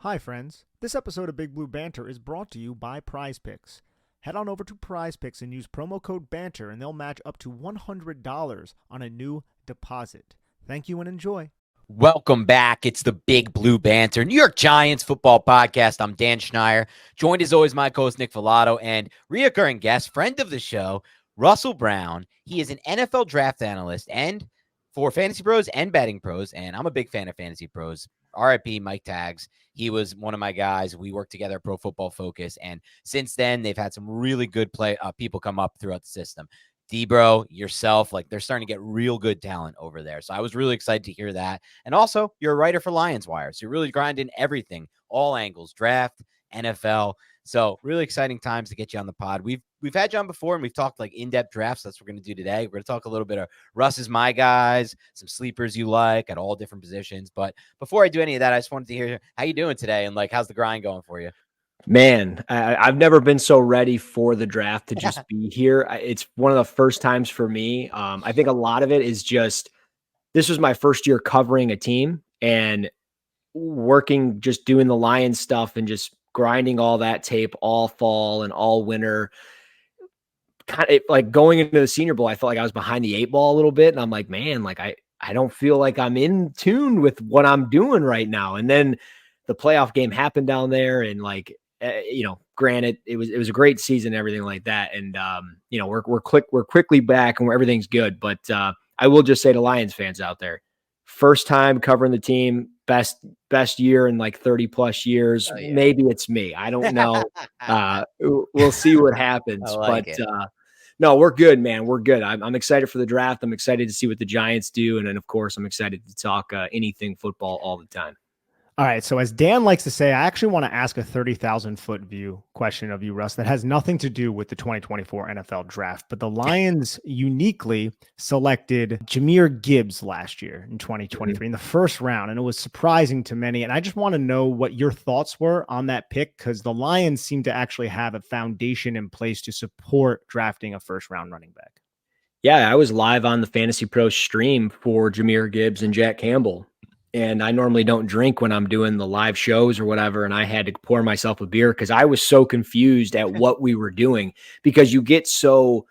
Hi, friends. This episode of Big Blue Banter is brought to you by Prize Picks. Head on over to Prize Picks and use promo code BANTER, and they'll match up to $100 on a new deposit. Thank you and enjoy. Welcome back. It's the Big Blue Banter, New York Giants football podcast. I'm Dan Schneier, joined as always my co-host Nick Volato and reoccurring guest, friend of the show, Russell Brown. He is an NFL draft analyst and for Fantasy Pros and Betting Pros, and I'm a big fan of Fantasy Pros. RIP Mike Tags. He was one of my guys. We worked together at Pro Football Focus, and since then they've had some really good people come up throughout the system. Debro, yourself, like they're starting to get real good talent over there. So I was really excited to hear that. And also, you're a writer for Lions Wire. So you're really grinding everything, all angles, draft, NFL. So really exciting times to get you on the pod. We've had you on before and we've talked like in-depth drafts. That's what we're going to do today. We're going to talk a little bit of Russ is my guys, some sleepers you like at all different positions. But before I do any of that, I just wanted to hear how you doing today and like how's the grind going for you? Man, I've never been so ready for the draft to just be here. It's one of the first times for me. I think a lot of it is just this was my first year covering a team and working, just doing the Lions stuff and just grinding all that tape all fall and all winter. Kind of like going into the Senior Bowl, I felt like I was behind the eight ball a little bit. And I'm like, man, like I don't feel like I'm in tune with what I'm doing right now. And then the playoff game happened down there and like, granted, it was a great season, and everything like that. And, we're quickly back and everything's good. But I will just say to Lions fans out there, first time covering the team, best year in like 30 plus years. Oh, yeah. Maybe it's me. I don't know. We'll see what happens. No, we're good, man. We're good. I'm excited for the draft. I'm excited to see what the Giants do. And then, of course, I'm excited to talk anything football all the time. All right, so as Dan likes to say, I actually want to ask a 30,000-foot view question of you, Russ, that has nothing to do with the 2024 NFL draft, but the Lions uniquely selected Jahmyr Gibbs last year in 2023 in the first round, and it was surprising to many, and I just want to know what your thoughts were on that pick, because the Lions seem to actually have a foundation in place to support drafting a first-round running back. Yeah, I was live on the Fantasy Pro stream for Jahmyr Gibbs and Jack Campbell. And I normally don't drink when I'm doing the live shows or whatever. And I had to pour myself a beer because I was so confused at what we were doing, because you get so,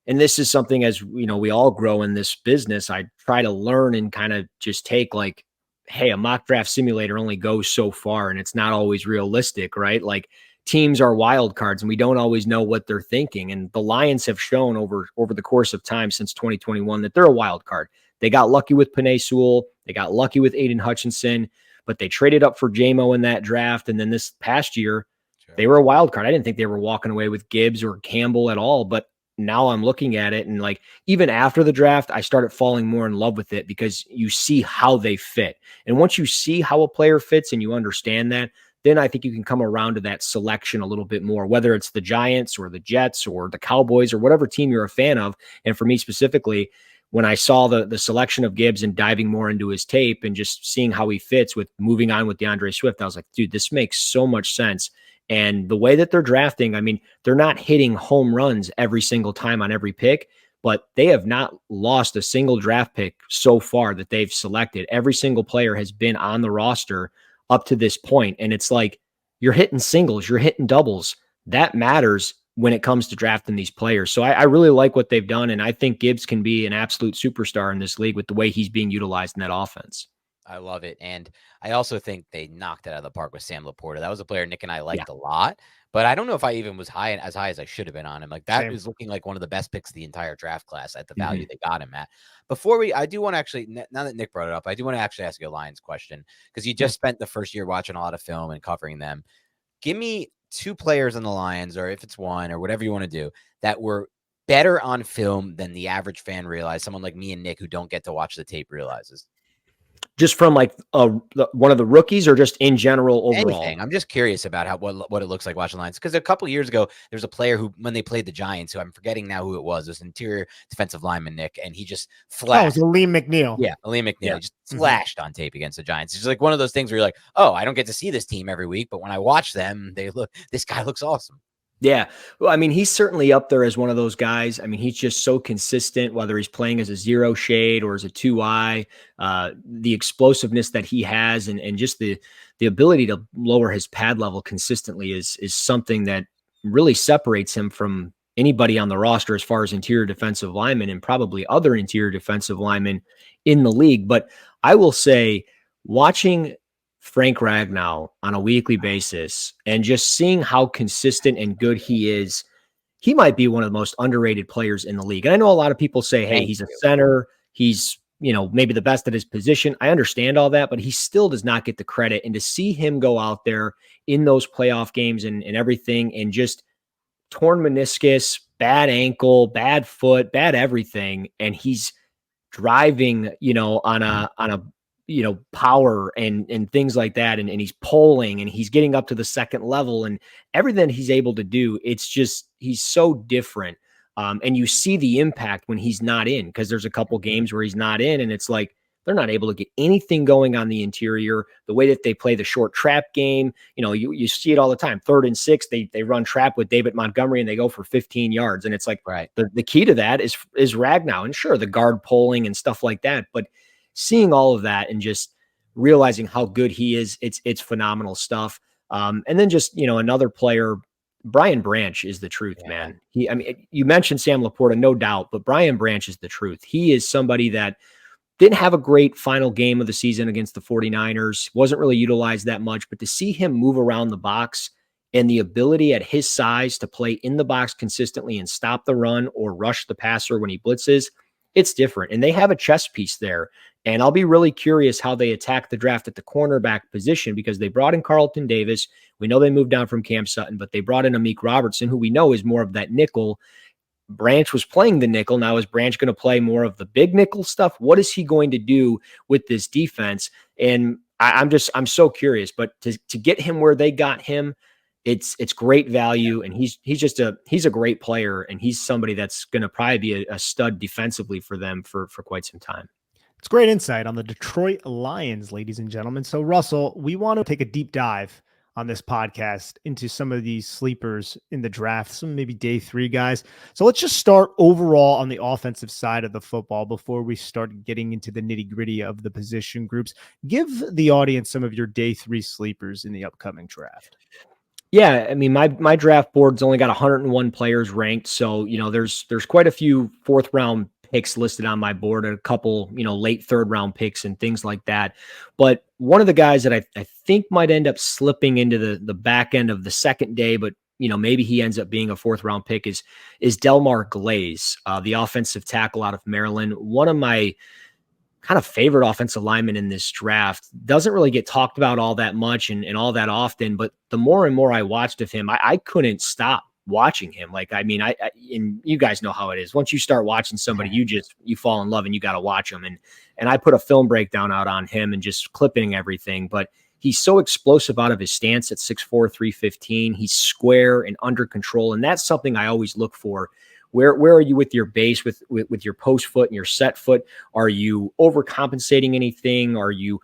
and this is something, as you know, we all grow in this business. I try to learn and kind of just take like, hey, a mock draft simulator only goes so far and it's not always realistic, right? Like teams are wild cards and we don't always know what they're thinking. And the Lions have shown over the course of time since 2021 that they're a wild card. They got lucky with Penei Sewell. They got lucky with Aiden Hutchinson, but they traded up for JMO in that draft. And then this past year, they were a wild card. I didn't think they were walking away with Gibbs or Campbell at all, but now I'm looking at it and like, even after the draft, I started falling more in love with it because you see how they fit. And once you see how a player fits and you understand that, then I think you can come around to that selection a little bit more, whether it's the Giants or the Jets or the Cowboys or whatever team you're a fan of. And for me specifically, when I saw the selection of Gibbs and diving more into his tape and just seeing how he fits with moving on with DeAndre Swift, I was like, dude, this makes so much sense. And the way that they're drafting, I mean, they're not hitting home runs every single time on every pick, but they have not lost a single draft pick so far that they've selected. Every single player has been on the roster up to this point. And it's like, you're hitting singles, you're hitting doubles. That matters when it comes to drafting these players. So I really like what they've done. And I think Gibbs can be an absolute superstar in this league with the way he's being utilized in that offense. I love it. And I also think they knocked it out of the park with Sam Laporta. That was a player Nick and I liked a lot, but I don't know if I even was as high as I should have been on him. Like that is looking like one of the best picks of the entire draft class at the value they got him at. I do want to actually, now that Nick brought it up, I do want to actually ask you a Lions question, because you just spent the first year watching a lot of film and covering them. Give me two players in the Lions, or if it's one or whatever you want to do, that were better on film than the average fan realized. Someone like me and Nick who don't get to watch the tape realizes. Just from like one of the rookies, or just in general overall? Anything. I'm just curious about what it looks like watching Lions, because a couple of years ago there's a player who, when they played the Giants, who I'm forgetting now who it was an interior defensive lineman, Nick, and he just flashed. Oh, it was Aleem McNeil. Yeah, Aleem McNeil just flashed on tape against the Giants. It's like one of those things where you're like, oh, I don't get to see this team every week, but when I watch them, this guy looks awesome. Yeah. Well, I mean, he's certainly up there as one of those guys. I mean, he's just so consistent, whether he's playing as a zero shade or as a 2-eye, the explosiveness that he has and just the ability to lower his pad level consistently is something that really separates him from anybody on the roster as far as interior defensive linemen and probably other interior defensive linemen in the league. But I will say, watching Frank Ragnow on a weekly basis and just seeing how consistent and good he is, he might be one of the most underrated players in the league. And I know a lot of people say, hey, he's a center. He's, maybe the best at his position. I understand all that, but he still does not get the credit. And to see him go out there in those playoff games and everything and just torn meniscus, bad ankle, bad foot, bad everything. And he's driving, on a power and things like that. And he's polling and he's getting up to the second level and everything he's able to do. It's just, he's so different. And you see the impact when he's not in, because there's a couple games where he's not in and it's like, they're not able to get anything going on the interior, the way that they play the short trap game. You see it all the time. 3rd and 6, they run trap with David Montgomery and they go for 15 yards. And it's like, right. The key to that is Ragnow, and sure, the guard polling and stuff like that. But seeing all of that and just realizing how good he is, it's phenomenal stuff. And then just, another player, Brian Branch is the truth, man. You mentioned Sam Laporta, no doubt, but Brian Branch is the truth. He is somebody that didn't have a great final game of the season against the 49ers, wasn't really utilized that much, but to see him move around the box and the ability at his size to play in the box consistently and stop the run or rush the passer when he blitzes, it's different. And they have a chess piece there. And I'll be really curious how they attack the draft at the cornerback position, because they brought in Carlton Davis. We know they moved down from Cam Sutton, but they brought in Amik Robertson, who we know is more of that nickel. Branch was playing the nickel. Now is Branch going to play more of the big nickel stuff? What is he going to do with this defense? And I'm so curious, but to get him where they got him, it's great value. And he's a great player. And he's somebody that's going to probably be a stud defensively for them for quite some time. It's great insight on the Detroit Lions, ladies and gentlemen. So Russell, we want to take a deep dive on this podcast into some of these sleepers in the draft, some maybe day 3 guys. So let's just start overall on the offensive side of the football before we start getting into the nitty gritty of the position groups. Give the audience some of your day 3 sleepers in the upcoming draft. Yeah, I mean, my draft board's only got 101 players ranked. So, there's quite a few 4th round picks listed on my board, and a couple, late 3rd round picks and things like that. But one of the guys that I think might end up slipping into the back end of the second day, but maybe he ends up being a 4th round pick is Delmar Glaze, the offensive tackle out of Maryland. One of my kind of favorite offensive linemen in this draft. Doesn't really get talked about all that much and all that often, but the more and more I watched of him, I couldn't stop watching him. Like, I mean, and you guys know how it is. Once you start watching somebody, you fall in love and you got to watch them. And I put a film breakdown out on him and just clipping everything, but he's so explosive out of his stance at 6'4", 315. He's square and under control. And that's something I always look for. Where are you with your base, with your post foot and your set foot? Are you overcompensating anything? Are you,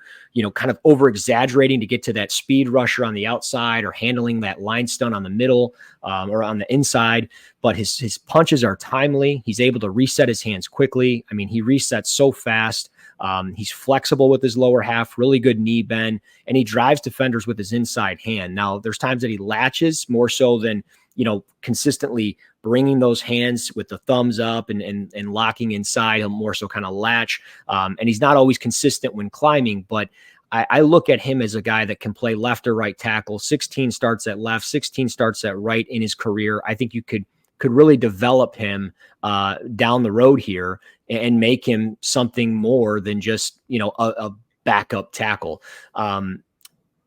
kind of over exaggerating to get to that speed rusher on the outside, or handling that line stun on the middle or on the inside? But his punches are timely. He's able to reset his hands quickly. I mean, he resets so fast. He's flexible with his lower half, really good knee bend, and he drives defenders with his inside hand. Now, there's times that he latches more so than, consistently bringing those hands with the thumbs up and locking inside. He'll more so kind of latch. And he's not always consistent when climbing, but I look at him as a guy that can play left or right tackle. 16 starts at left, 16 starts at right in his career. I think you could really develop him down the road here and make him something more than just, a backup tackle.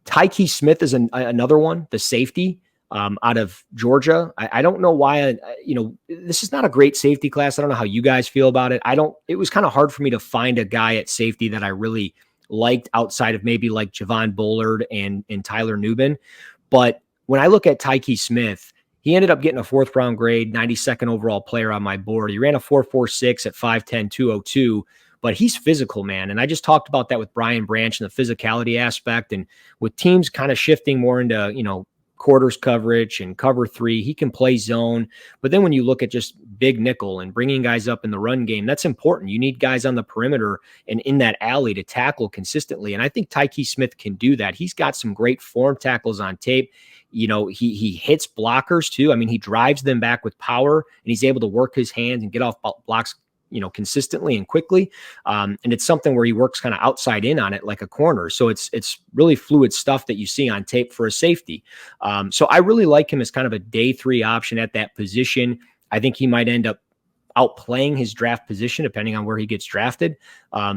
Tyke Smith is another one, the safety. Out of Georgia. I don't know why, this is not a great safety class. I don't know how you guys feel about it. It was kind of hard for me to find a guy at safety that I really liked outside of maybe like Javon Bullard and Tyler Nubin. But when I look at Tyke Smith, he ended up getting a 4th round grade, 92nd overall player on my board. He ran a 4.46 at 5'10", 202. But he's physical, man. And I just talked about that with Brian Branch and the physicality aspect. And with teams kind of shifting more into, quarters coverage and cover 3. He can play zone. But then when you look at just big nickel and bringing guys up in the run game, that's important. You need guys on the perimeter and in that alley to tackle consistently. And I think Tyke Smith can do that. He's got some great form tackles on tape. He hits blockers too. I mean, he drives them back with power, and he's able to work his hands and get off blocks, consistently and quickly. And it's something where he works kind of outside in on it like a corner. So it's really fluid stuff that you see on tape for a safety. So I really like him as kind of a day 3 option at that position. I think he might end up outplaying his draft position depending on where he gets drafted.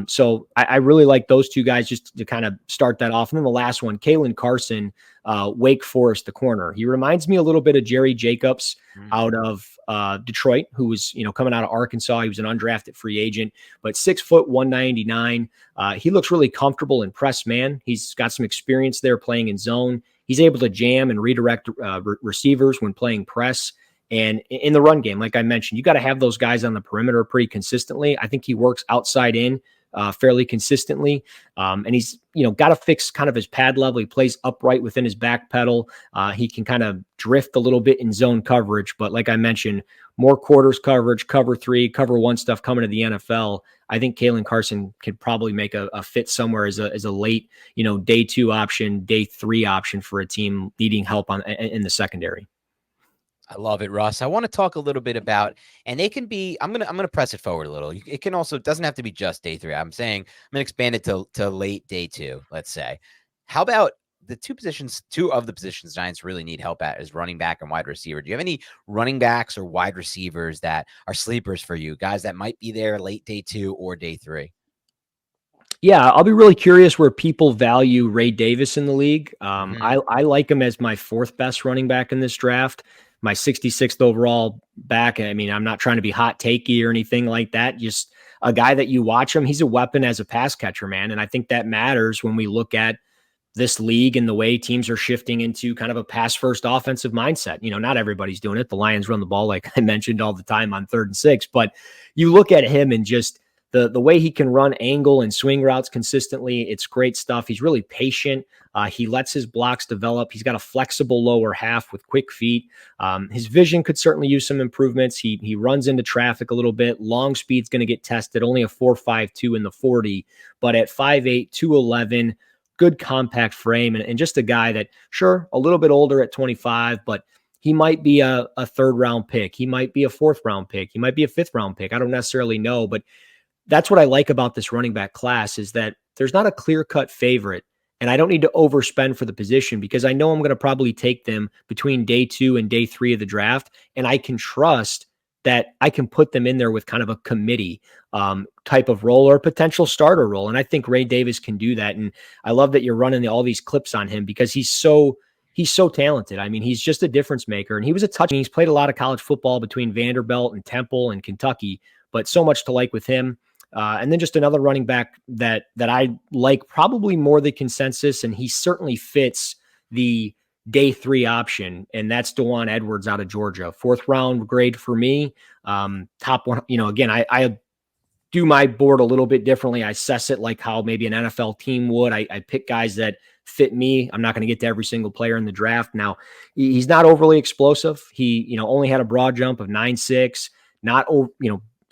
So I really like those two guys just to kind of start that off. And then the last one, Kalen Carson, Wake Forest, the corner. He reminds me a little bit of Jerry Jacobs out of Detroit, who was, coming out of Arkansas. He was an undrafted free agent, but 6 foot 199. He looks really comfortable in press man. He's got some experience there playing in zone. He's able to jam and redirect receivers when playing press. And in the run game, like I mentioned, you got to have those guys on the perimeter pretty consistently. I think he works outside in fairly consistently. And he's, got to fix kind of his pad level. He plays upright within his back pedal. He can kind of drift a little bit in zone coverage. But like I mentioned, more quarters coverage, cover 3, cover 1 stuff coming to the NFL. I think Kalen Carson could probably make a fit somewhere as a late, day 2 option, day 3 option for a team needing help in the secondary. I love it, Russ. I want to talk a little bit about, and they can be, I'm going to press it forward a little. It can also, doesn't have to be just day 3. I'm saying I'm going to expand it to late day 2, let's say. How about the two of the positions Giants really need help at is running back and wide receiver. Do you have any running backs or wide receivers that are sleepers for you, guys that might be there late day 2 or day 3? Yeah, I'll be really curious where people value Ray Davis in the league. I like him as my 4th best running back in this draft. My 66th overall back. I mean, I'm not trying to be hot takey or anything like that. Just a guy that you watch him. He's a weapon as a pass catcher, man. And I think that matters when we look at this league and the way teams are shifting into kind of a pass first offensive mindset. Not everybody's doing it. The Lions run the ball, like I mentioned, all the time on 3rd and 6, but you look at him and just the way he can run angle and swing routes consistently. It's great stuff. He's really patient. He lets his blocks develop. He's got a flexible lower half with quick feet. His vision could certainly use some improvements. He runs into traffic a little bit. Long speed's going to get tested. Only a 4.52 in the 40, but at 5'8", 211, good compact frame, and just a guy that, sure, a little bit older at 25, but he might be a 3rd round pick. He might be a 4th round pick. He might be a 5th round pick. I don't necessarily know, but that's what I like about this running back class is that there's not a clear-cut favorite, and I don't need to overspend for the position because I know I'm going to probably take them between day 2 and day 3 of the draft, and I can trust that I can put them in there with kind of a committee type of role or a potential starter role, and I think Ray Davis can do that, and I love that you're running all these clips on him because he's so talented. I mean, he's just a difference maker, and he's played a lot of college football between Vanderbilt and Temple and Kentucky, but so much to like with him. And then just another running back that I like probably more the consensus, and he certainly fits the day 3 option, and that's DeJuan Edwards out of Georgia. 4th round grade for me. Top one, again, I do my board a little bit differently. I assess it like how maybe an NFL team would. I pick guys that fit me. I'm not going to get to every single player in the draft. Now, he's not overly explosive. He, only had a broad jump of 9.6, not,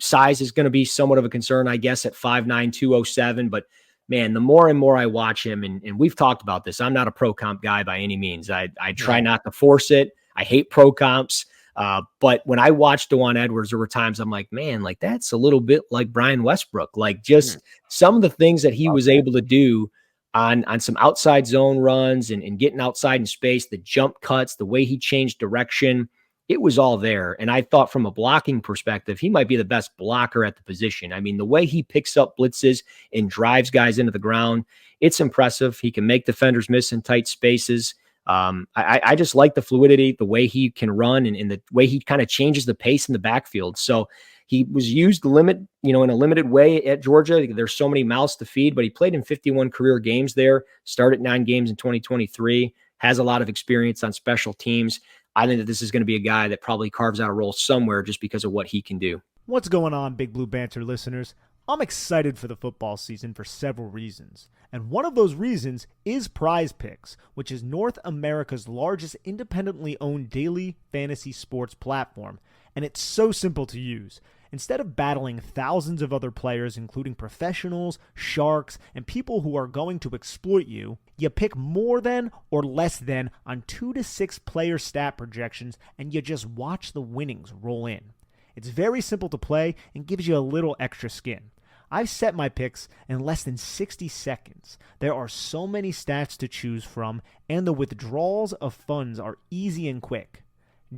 size is going to be somewhat of a concern, I guess, at 5'9", 207. But man, the more and more I watch him, and we've talked about this, I'm not a pro comp guy by any means. I try not to force it. I hate pro comps. But when I watch DeJuan Edwards, there were times I'm like, man, like that's a little bit like Brian Westbrook, like just some of the things that he was able to do on some outside zone runs and getting outside in space, the jump cuts, the way he changed direction. It was all there. And I thought from a blocking perspective, he might be the best blocker at the position. I mean, the way he picks up blitzes and drives guys into the ground, it's impressive. He can make defenders miss in tight spaces. I just like the fluidity, the way he can run and the way he kind of changes the pace in the backfield. So he was used in a limited way at Georgia. There's so many mouths to feed, but he played in 51 career games there, started 9 games in 2023, has a lot of experience on special teams. I think that this is going to be a guy that probably carves out a role somewhere just because of what he can do. What's going on, Big Blue Banter listeners? I'm excited for the football season for several reasons, and one of those reasons is Prize Picks, which is North America's largest independently owned daily fantasy sports platform, and it's so simple to use. Instead of battling thousands of other players, including professionals, sharks, and people who are going to exploit you, you pick more than or less than on 2 to 6 player stat projections, and you just watch the winnings roll in. It's very simple to play and gives you a little extra skin. I've set my picks in less than 60 seconds. There are so many stats to choose from, and the withdrawals of funds are easy and quick.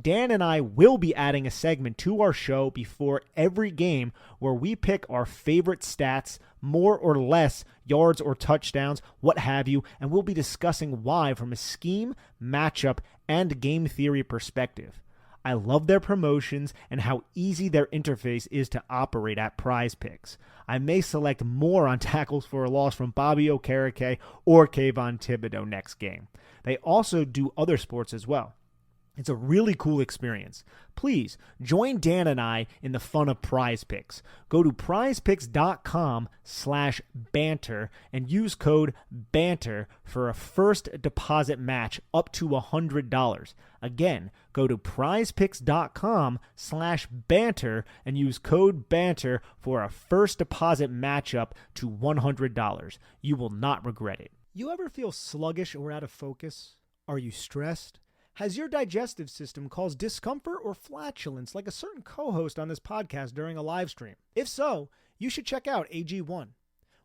Dan and I will be adding a segment to our show before every game where we pick our favorite stats, more or less, yards or touchdowns, what have you, and we'll be discussing why from a scheme, matchup, and game theory perspective. I love their promotions and how easy their interface is to operate at Prize Picks. I may select more on tackles for a loss from Bobby Okereke or Kayvon Thibodeau next game. They also do other sports as well. It's a really cool experience. Please join Dan and I in the fun of Prize Picks. Go to prizepicks.com/banter and use code BANTER for a first deposit match up to $100. Again, go to prizepicks.com/banter and use code BANTER for a first deposit match up to $100. You will not regret it. You ever feel sluggish or out of focus? Are you stressed? Has your digestive system caused discomfort or flatulence like a certain co-host on this podcast during a live stream? If so, you should check out AG1.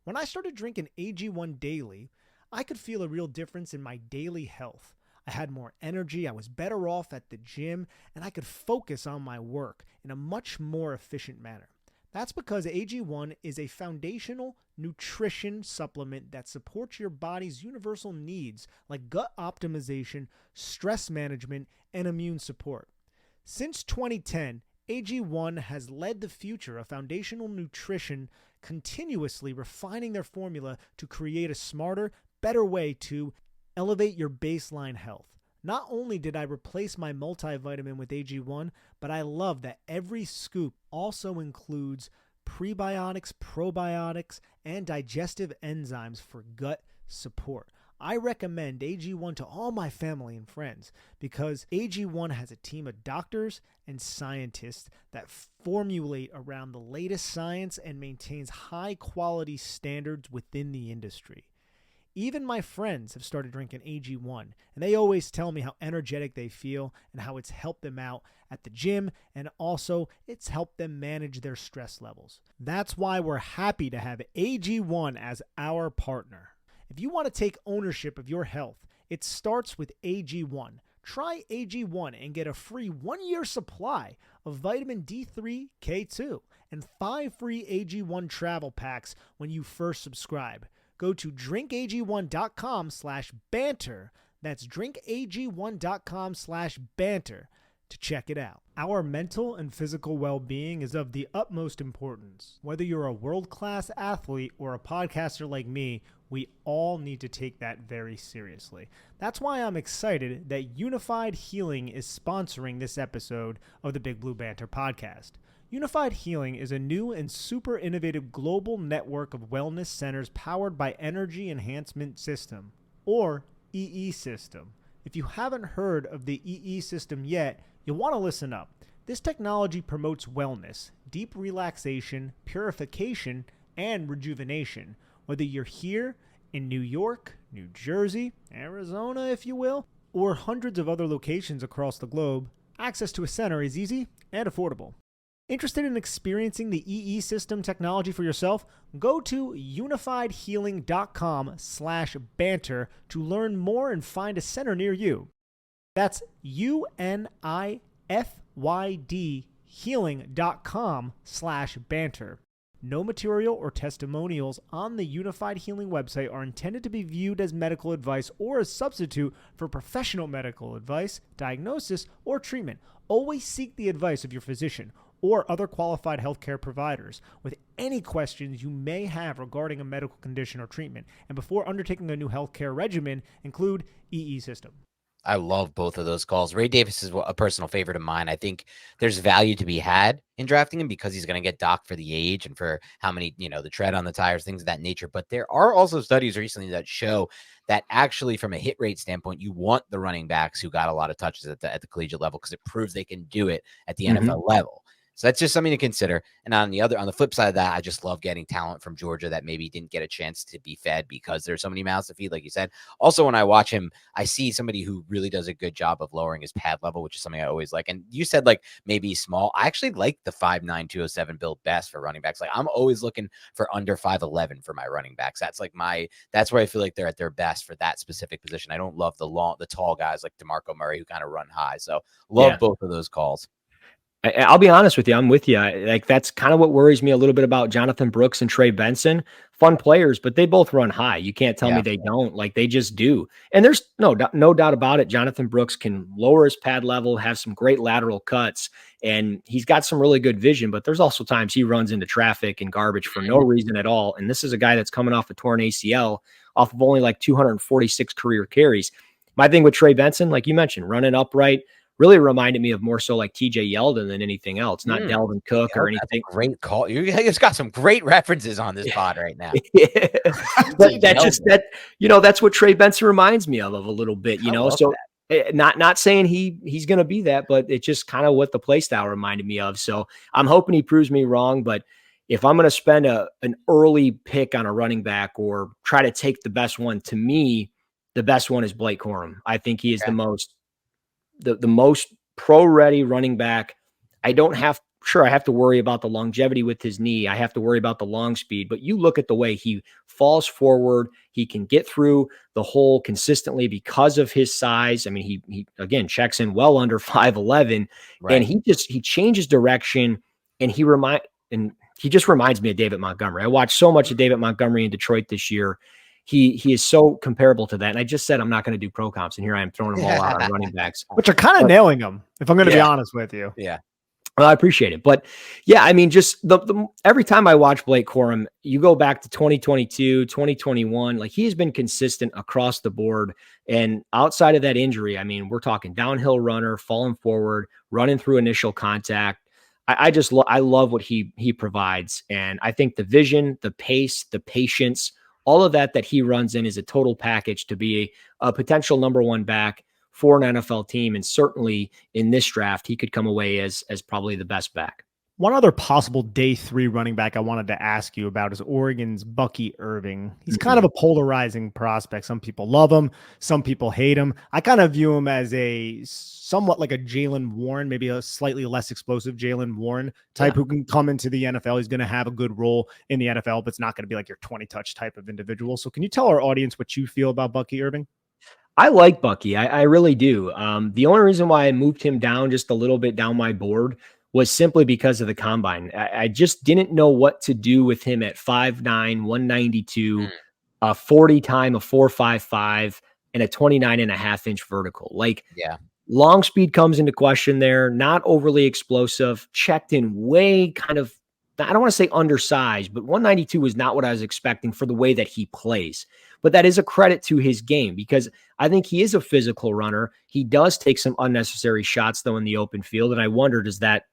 When I started drinking AG1 daily, I could feel a real difference in my daily health. I had more energy, I was better off at the gym, and I could focus on my work in a much more efficient manner. That's because AG1 is a foundational nutrition supplement that supports your body's universal needs like gut optimization, stress management, and immune support. Since 2010, AG1 has led the future of foundational nutrition, continuously refining their formula to create a smarter, better way to elevate your baseline health. Not only did I replace my multivitamin with AG1, but I love that every scoop also includes prebiotics, probiotics, and digestive enzymes for gut support. I recommend AG1 to all my family and friends because AG1 has a team of doctors and scientists that formulate around the latest science and maintains high quality standards within the industry. Even my friends have started drinking AG1, and they always tell me how energetic they feel and how it's helped them out at the gym, and also it's helped them manage their stress levels. That's why we're happy to have AG1 as our partner. If you want to take ownership of your health, it starts with AG1. Try AG1 and get a free 1-year supply of vitamin D3, K2, and 5 free AG1 travel packs when you first subscribe. Go to drinkag1.com/banter. That's drinkag1.com/banter to check it out. Our mental and physical well-being is of the utmost importance. Whether you're a world-class athlete or a podcaster like me, we all need to take that very seriously. That's why I'm excited that Unified Healing is sponsoring this episode of the Big Blue Banter podcast. Unified Healing is a new and super innovative global network of wellness centers powered by Energy Enhancement System, or EE System. If you haven't heard of the EE System yet, you'll want to listen up. This technology promotes wellness, deep relaxation, purification, and rejuvenation. Whether you're here in New York, New Jersey, Arizona, if you will, or hundreds of other locations across the globe, access to a center is easy and affordable. Interested in experiencing the EE System technology for yourself? Go to unifiedhealing.com/banter to learn more and find a center near you. That's UNIFYD healing.com/banter. No material or testimonials on the Unified Healing website are intended to be viewed as medical advice or a substitute for professional medical advice, diagnosis, or treatment. Always seek the advice of your physician or other qualified healthcare providers with any questions you may have regarding a medical condition or treatment. And before undertaking a new healthcare regimen, include EE System. I love both of those calls. Ray Davis is a personal favorite of mine. I think there's value to be had in drafting him because he's going to get docked for the age and for how many, the tread on the tires, things of that nature. But there are also studies recently that show that actually from a hit rate standpoint, you want the running backs who got a lot of touches at the collegiate level because it proves they can do it at the NFL level. So that's just something to consider. And on the flip side of that, I just love getting talent from Georgia that maybe didn't get a chance to be fed because there's so many mouths to feed, like you said. Also, when I watch him, I see somebody who really does a good job of lowering his pad level, which is something I always like. And you said like maybe small. I actually like the 5'9", 207 build best for running backs. Like I'm always looking for under 5'11" for my running backs. That's where I feel like they're at their best for that specific position. I don't love the tall guys like DeMarco Murray who kind of run high. So love both of those calls. I'll be honest with you. I'm with you. Like that's kind of what worries me a little bit about Jonathan Brooks and Trey Benson. Fun players, but they both run high. You can't tell me they don't. Like they just do. And there's no doubt about it. Jonathan Brooks can lower his pad level, have some great lateral cuts, and he's got some really good vision. But there's also times he runs into traffic and garbage for no reason at all. And this is a guy that's coming off a torn ACL, off of only like 246 career carries. My thing with Trey Benson, like you mentioned, running upright, really reminded me of more so like TJ Yeldon than anything else, not Delvin Cook or anything. Great call. You guys got some great references on this pod right now. But that's what Trey Benson reminds me of a little bit, so not saying he's going to be that, but it's just kind of what the play style reminded me of. So I'm hoping he proves me wrong, but if I'm going to spend an early pick on a running back or try to take the best one, to me, the best one is Blake Corum. I think he is the most pro-ready running back. I have to worry about the longevity with his knee. I have to worry about the long speed, but you look at the way he falls forward. He can get through the hole consistently because of his size. I mean, he again checks in well under 5'11", and he changes direction, and he just reminds me of David Montgomery. I watched so much of David Montgomery in Detroit this year. He is so comparable to that. And I just said I'm not going to do pro comps, and here I am throwing them all out on running backs. Which are kind of nailing them, if I'm going to be honest with you. Yeah. Well, I appreciate it. But yeah, I mean, just the every time I watch Blake Corum, you go back to 2022, 2021, like he has been consistent across the board. And outside of that injury, I mean, we're talking downhill runner, falling forward, running through initial contact. I love what he provides. And I think the vision, the pace, the patience, all of that he runs in is a total package to be a potential number one back for an NFL team. And certainly in this draft, he could come away as probably the best back. One other possible day 3 running back I wanted to ask you about is Oregon's Bucky Irving. He's kind of a polarizing prospect. Some people love him. Some people hate him. I kind of view him as somewhat like a Jaylen Warren, maybe a slightly less explosive Jaylen Warren type who can come into the NFL. He's going to have a good role in the NFL, but it's not going to be like your 20-touch type of individual. So can you tell our audience what you feel about Bucky Irving? I like Bucky. I really do. The only reason why I moved him down just a little bit down my board was simply because of the combine. I just didn't know what to do with him at 5'9", 192, a 40 time, a 4.55, and a 29.5-inch vertical. Long speed comes into question there, not overly explosive, checked in way kind of, I don't want to say undersized, but 192 was not what I was expecting for the way that he plays. But that is a credit to his game because I think he is a physical runner. He does take some unnecessary shots, though, in the open field. And I wonder, does that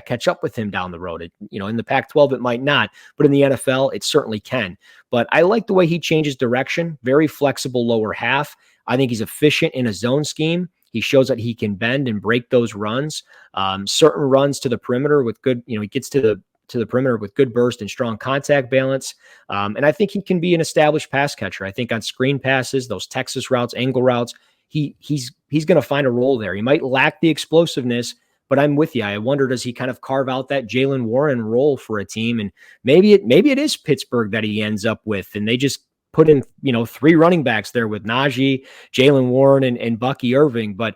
catch up with him down the road? In the Pac-12, it might not, but in the NFL, it certainly can. But I like the way he changes direction, very flexible lower half. I think he's efficient in a zone scheme. He shows that he can bend and break those runs. Certain runs to the perimeter with good, he gets to the perimeter with good burst and strong contact balance. And I think he can be an established pass catcher. I think on screen passes, those Texas routes, angle routes, he's going to find a role there. He might lack the explosiveness, but I'm with you. I wonder, does he kind of carve out that Jaylen Warren role for a team? And maybe it is Pittsburgh that he ends up with, and they just put in, 3 running backs there with Najee, Jaylen Warren, and Bucky Irving. But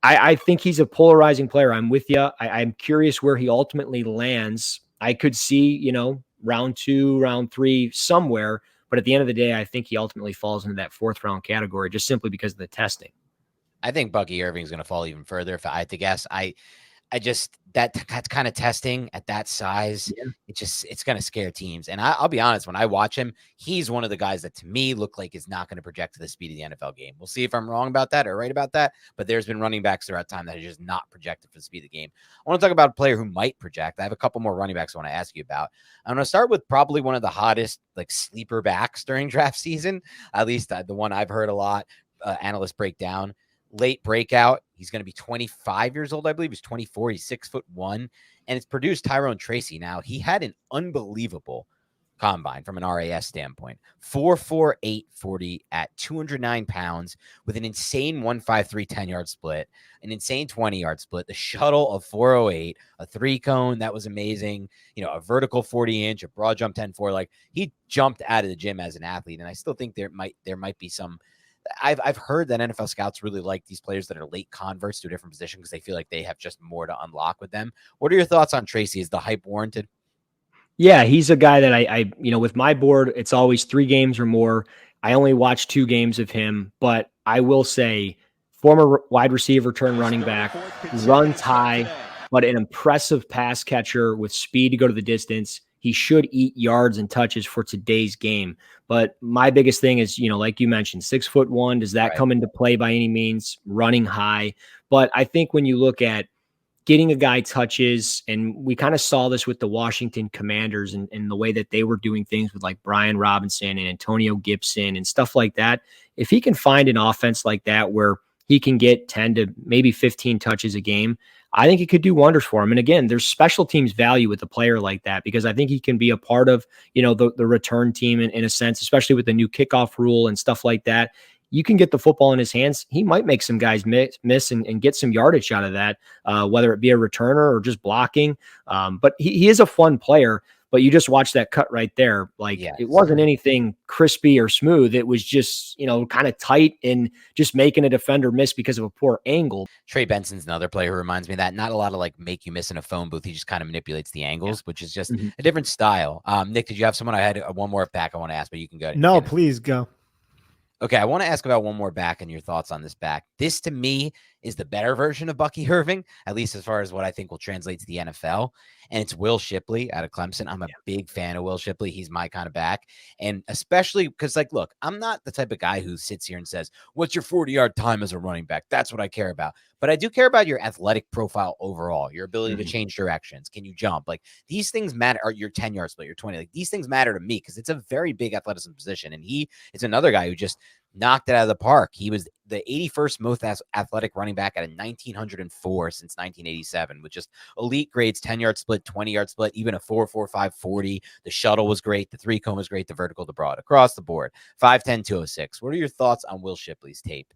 I think he's a polarizing player. I'm with you. I'm curious where he ultimately lands. I could see, round 2, round 3 somewhere. But at the end of the day, I think he ultimately falls into that 4th round category just simply because of the testing. I think Bucky Irving is going to fall even further. If I had to guess, That's kind of testing at that size. Yeah. It's going to scare teams. And I'll be honest, when I watch him, he's one of the guys that to me look like is not going to project to the speed of the NFL game. We'll see if I'm wrong about that or right about that. But there's been running backs throughout time that are just not projected for the speed of the game. I want to talk about a player who might project. I have a couple more running backs I want to ask you about. I'm going to start with probably one of the hottest like sleeper backs during draft season, at least the one I've heard a lot. Analysts break down. Late breakout. He's going to be 25 years old, I believe. He's 24. He's 6'1", and it's produced Tyrone Tracy. Now, he had an unbelievable combine from an RAS standpoint. 4.48 40 at 209 pounds with an insane 1.53 10-yard split, an insane 20-yard split, the shuttle of 4.08, a 3-cone that was amazing, a vertical 40-inch, a broad jump 10.4. Like, he jumped out of the gym as an athlete, and I still think there might be some. I've heard that NFL scouts really like these players that are late converts to a different position because they feel like they have just more to unlock with them. What are your thoughts on Tracy? Is the hype warranted? Yeah, he's a guy that I with my board, it's always 3 games or more. I only watch 2 games of him, but I will say former wide receiver turned running back, runs high, but an impressive pass catcher with speed to go to the distance. He should eat yards and touches for today's game. But my biggest thing is, like you mentioned, 6'1". Does that come into play by any means? Running high. But I think when you look at getting a guy touches, and we kind of saw this with the Washington Commanders and the way that they were doing things with like Brian Robinson and Antonio Gibson and stuff like that. If he can find an offense like that where he can get 10 to maybe 15 touches a game, I think it could do wonders for him. And again, there's special teams value with a player like that, because I think he can be a part of, the return team in a sense, especially with the new kickoff rule and stuff like that. You can get the football in his hands. He might make some guys miss and get some yardage out of that, whether it be a returner or just blocking. But he is a fun player. But you just watch that cut right there. Like, it wasn't anything crispy or smooth. It was just, kind of tight and just making a defender miss because of a poor angle. Trey Benson's another player who reminds me of that. Not a lot of like make you miss in a phone booth. He just kind of manipulates the angles, which is just a different style. Nick, did you have someone? I had one more back I want to ask, but you can go. No, please go. Okay, I want to ask about one more back and your thoughts on this back. This, to me, is the better version of Bucky Irving, at least as far as what I think will translate to the NFL. And it's Will Shipley out of Clemson. I'm a big fan of Will Shipley. He's my kind of back. And especially because, like, look, I'm not the type of guy who sits here and says, what's your 40-yard time as a running back? That's what I care about. But I do care about your athletic profile overall, your ability to change directions. Can you jump? Like, these things matter. Or your 10-yard split, your 20. Like, these things matter to me because it's a very big athleticism position. And he is another guy who just knocked it out of the park. He was the 81st most athletic running back at a 1,904 since 1987 with just elite grades, 10-yard split, 20-yard split, even a 4.45 40. The shuttle was great. The 3-cone was great. The vertical, the broad, across the board. 5'10", 206. What are your thoughts on Will Shipley's tape?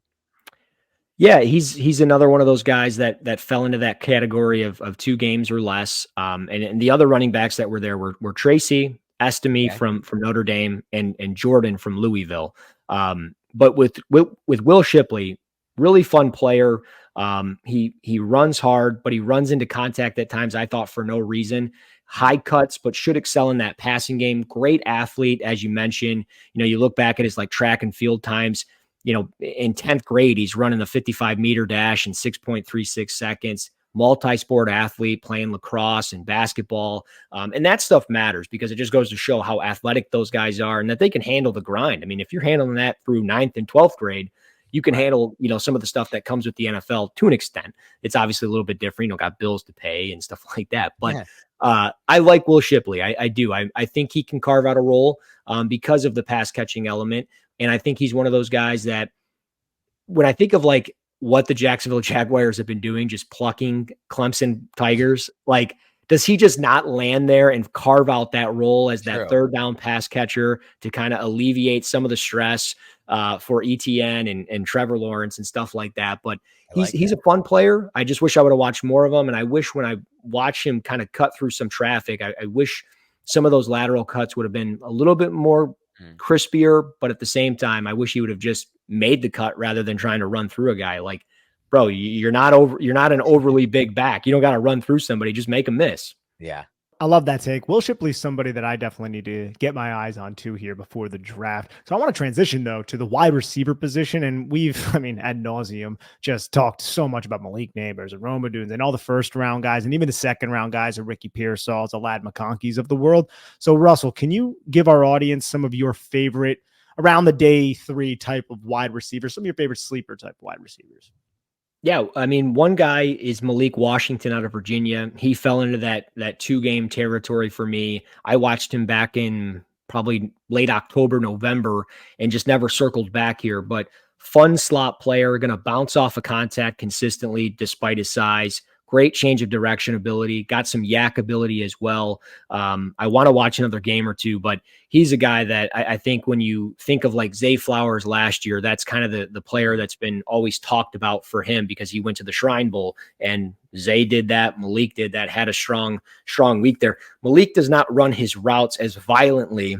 Yeah, he's another one of those guys that fell into that category of 2 games or less. And the other running backs that were there were Tracy, Estime from Notre Dame, and Jordan from Louisville. But with Will Shipley, really fun player. He runs hard, but he runs into contact at times, I thought, for no reason. High cuts, but should excel in that passing game. Great athlete, as you mentioned. You look back at his like track and field times. In 10th grade, he's running the 55-meter dash in 6.36 seconds. Multi-sport athlete, playing lacrosse and basketball. And that stuff matters because it just goes to show how athletic those guys are and that they can handle the grind. I mean, if you're handling that through 9th and 12th grade, you can handle, some of the stuff that comes with the NFL to an extent. It's obviously a little bit different, got bills to pay and stuff like that. But I like Will Shipley. I do. I think he can carve out a role because of the pass catching element. And I think he's one of those guys that when I think of like what the Jacksonville Jaguars have been doing, just plucking Clemson Tigers, like, does he just not land there and carve out that role as that third down pass catcher to kind of alleviate some of the stress for ETN and Trevor Lawrence and stuff like that? But he's a fun player. I just wish I would have watched more of him. And I wish when I watch him kind of cut through some traffic, I wish some of those lateral cuts would have been a little bit more crispier, but at the same time, I wish he would have just made the cut rather than trying to run through a guy. Like, bro, you're not an overly big back. You don't got to run through somebody. Just make a miss. Yeah. I love that take. Will Shipley's somebody that I definitely need to get my eyes on too here before the draft. So I want to transition though to the wide receiver position. And we've, I mean, ad nauseum just talked so much about Malik Neighbors and Roma Dunes and all the first round guys and even the second round guys, the Ricky Pearsalls, the Lad McConkeys of the world. So Russell, can you give our audience some of your favorite around the day 3 type of wide receivers, some of your favorite sleeper type of wide receivers? Yeah, I mean, one guy is Malik Washington out of Virginia. He fell into that 2-game territory for me. I watched him back in probably late October, November, and just never circled back here. But fun slot player, going to bounce off of contact consistently despite his size. Great change of direction ability, got some yak ability as well. I want to watch another game or two, but he's a guy that I think when you think of like Zay Flowers last year, that's kind of the player that's been always talked about for him because he went to the Shrine Bowl and Zay did that. Malik did that, had a strong week there. Malik does not run his routes as violently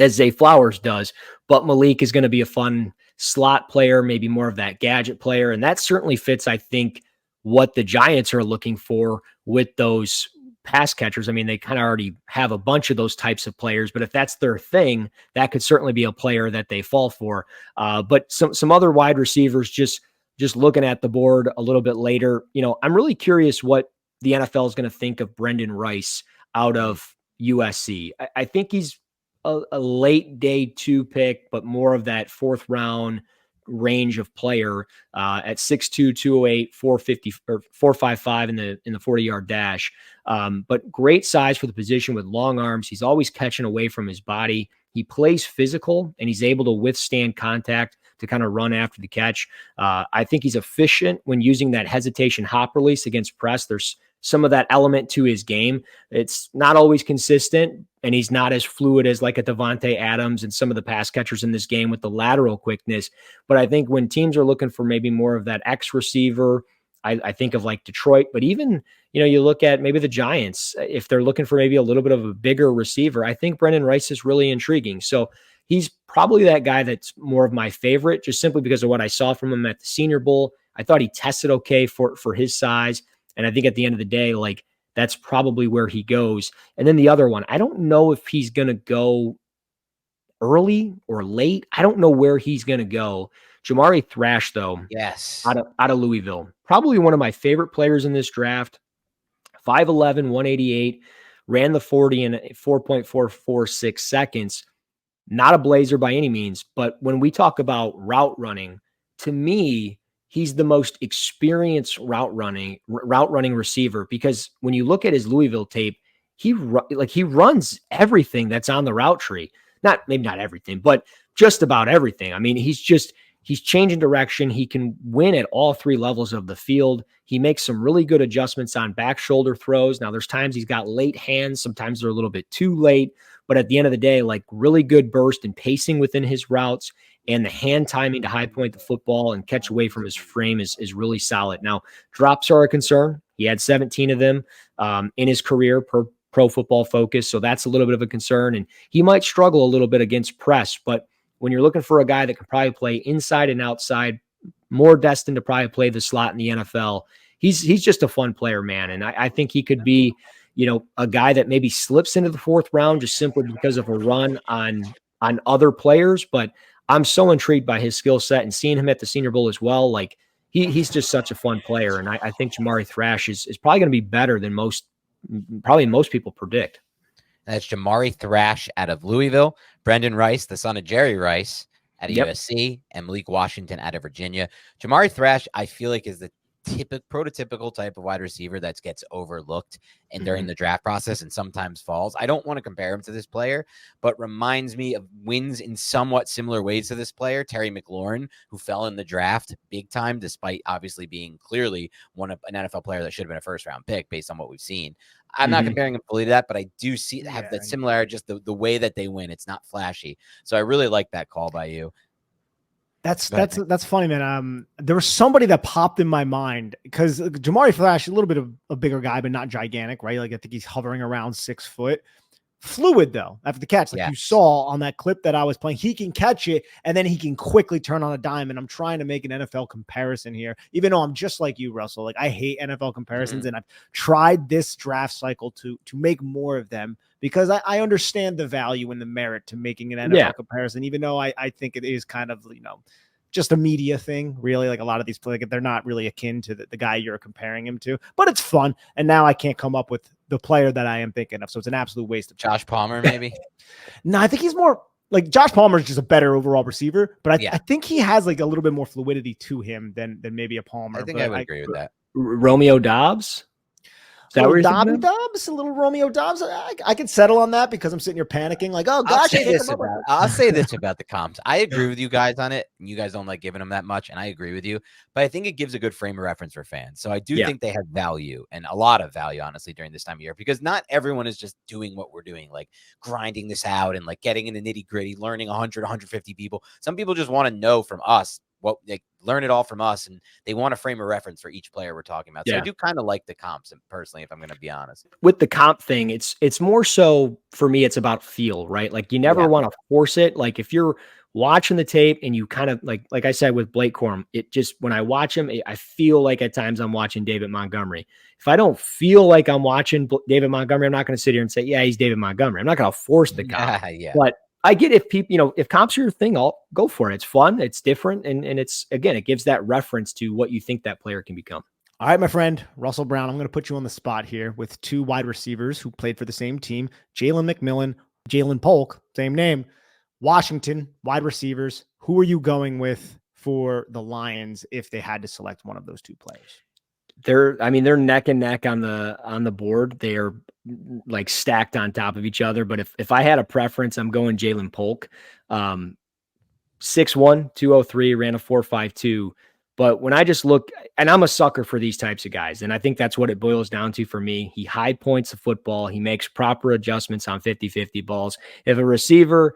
as Zay Flowers does, but Malik is going to be a fun slot player, maybe more of that gadget player. And that certainly fits, I think, what the Giants are looking for with those pass catchers. I mean, they kind of already have a bunch of those types of players, but if that's their thing, that could certainly be a player that they fall for. But some other wide receivers, just looking at the board a little bit later, I'm really curious what the NFL is going to think of Brendan Rice out of USC. I think he's a late day 2 pick, but more of that 4th round range of player at 6'2", 208, 450 or 455 in the 40-yard dash. But great size for the position with long arms. He's always catching away from his body. He plays physical and he's able to withstand contact to kind of run after the catch. I think he's efficient when using that hesitation hop release against press. There's some of that element to his game. It's not always consistent, and he's not as fluid as like a Devontae Adams and some of the pass catchers in this game with the lateral quickness. But I think when teams are looking for maybe more of that X receiver, I think of like Detroit, but even, you look at maybe the Giants, if they're looking for maybe a little bit of a bigger receiver, I think Brendan Rice is really intriguing. So he's probably that guy that's more of my favorite, just simply because of what I saw from him at the Senior Bowl. I thought he tested okay for his size. And I think at the end of the day, like that's probably where he goes. And then the other one, I don't know if he's going to go early or late. I don't know where he's going to go. Jamari Thrash, though, Yes, out of Louisville, probably one of my favorite players in this draft. 5'11", 188, ran the 40 in 4.446 seconds. Not a blazer by any means, but when we talk about route running, to me, he's the most experienced route running receiver, because when you look at his Louisville tape, he runs everything that's on the route tree. Maybe not everything, but just about everything. I mean, he's changing direction. He can win at all 3 levels of the field. He makes some really good adjustments on back shoulder throws. Now there's times he's got late hands. Sometimes they're a little bit too late, but at the end of the day, like really good burst and pacing within his routes, and the hand timing to high point the football and catch away from his frame is really solid. Now, drops are a concern. He had 17 of them in his career per Pro Football Focus, so that's a little bit of a concern, and he might struggle a little bit against press. But when you're looking for a guy that can probably play inside and outside, more destined to probably play the slot in the NFL, he's just a fun player, man. And I think he could be, a guy that maybe slips into the 4th round just simply because of a run on other players. But I'm so intrigued by his skill set and seeing him at the Senior Bowl as well. Like he's just such a fun player. And I think Jamari Thrash is probably going to be better than most people predict. That's Jamari Thrash out of Louisville, Brendan Rice, the son of Jerry Rice, out of USC, and Malik Washington out of Virginia. Jamari Thrash, I feel like, is the prototypical type of wide receiver that gets overlooked and during the draft process and sometimes falls. I don't want to compare him to this player, but reminds me of wins in somewhat similar ways to this player, Terry McLaurin, who fell in the draft big time, despite obviously being clearly an NFL player that should have been a 1st-round pick based on what we've seen. I'm not comparing him fully to that, but I do have that similar, just the way that they win. It's not flashy. So I really like that call by you. That's funny, man. There was somebody that popped in my mind because Jamari Thrash, a little bit of a bigger guy, but not gigantic, right? Like I think he's hovering around 6 foot. fluid though after the catch. Like you Yes. saw on that clip that I was playing, he can catch it and then he can quickly turn on a dime. And I'm trying to make an NFL comparison here, even though I'm just like you, Russell. Like I hate NFL comparisons, and I've tried this draft cycle to make more of them because I understand the value and the merit to making an NFL comparison, even though I think it is kind of, just a media thing, really. Like a lot of these players, they're not really akin to the guy you're comparing him to, but it's fun. And now I can't come up with the player that I am thinking of. So it's an absolute waste of time. Josh Palmer, maybe? No, I think he's more like Josh Palmer is just a better overall receiver, but I think he has like a little bit more fluidity to him than maybe a Palmer. I think I would agree with that. Romeo Dobbs? Is that where Dobbs, a little Romeo Dobbs. I could settle on that because I'm sitting here panicking like, oh gosh. I'll say this about the comps. I agree with you guys on it. You guys don't like giving them that much, and I agree with you. But I think it gives a good frame of reference for fans. So I do think they have value, and a lot of value, honestly, during this time of year, because not everyone is just doing what we're doing, like grinding this out and like getting in the nitty gritty, learning 100, 150 people. Some people just want to know from us what they learn it all from us, and they want a frame of reference for each player we're talking about. So I do kind of like the comps, personally, if I'm going to be honest. With the comp thing, it's more so for me, it's about feel, right? Like you never want to force it. Like if you're watching the tape and you kind of like I said with Blake Corum, it just, when I watch him, I feel like at times I'm watching David Montgomery. If I don't feel like I'm watching David Montgomery, I'm not going to sit here and say, yeah, he's David Montgomery. I'm not going to force the comp. But I get if people, if comps are your thing, I'll go for it. It's fun. It's different. And it's, again, it gives that reference to what you think that player can become. All right, my friend, Russell Brown, I'm going to put you on the spot here with two wide receivers who played for the same team, Jalen McMillan, Jalen Polk, same name, Washington, wide receivers. Who are you going with for the Lions if they had to select one of those two players? They're neck and neck on the board. They are like stacked on top of each other. But if I had a preference, I'm going Jalen Polk. 6'1", 203, ran a 4.52. But when I just look, and I'm a sucker for these types of guys, and I think that's what it boils down to for me. He high points the football. He makes proper adjustments on 50-50 balls. If a receiver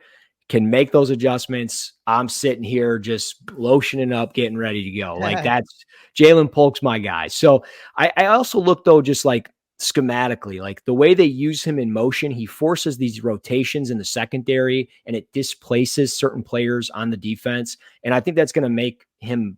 can make those adjustments, I'm sitting here just lotioning up, getting ready to go. Like that's Jalen Polk's my guy. So I also look though, just like schematically, like the way they use him in motion, he forces these rotations in the secondary and it displaces certain players on the defense. And I think that's going to make him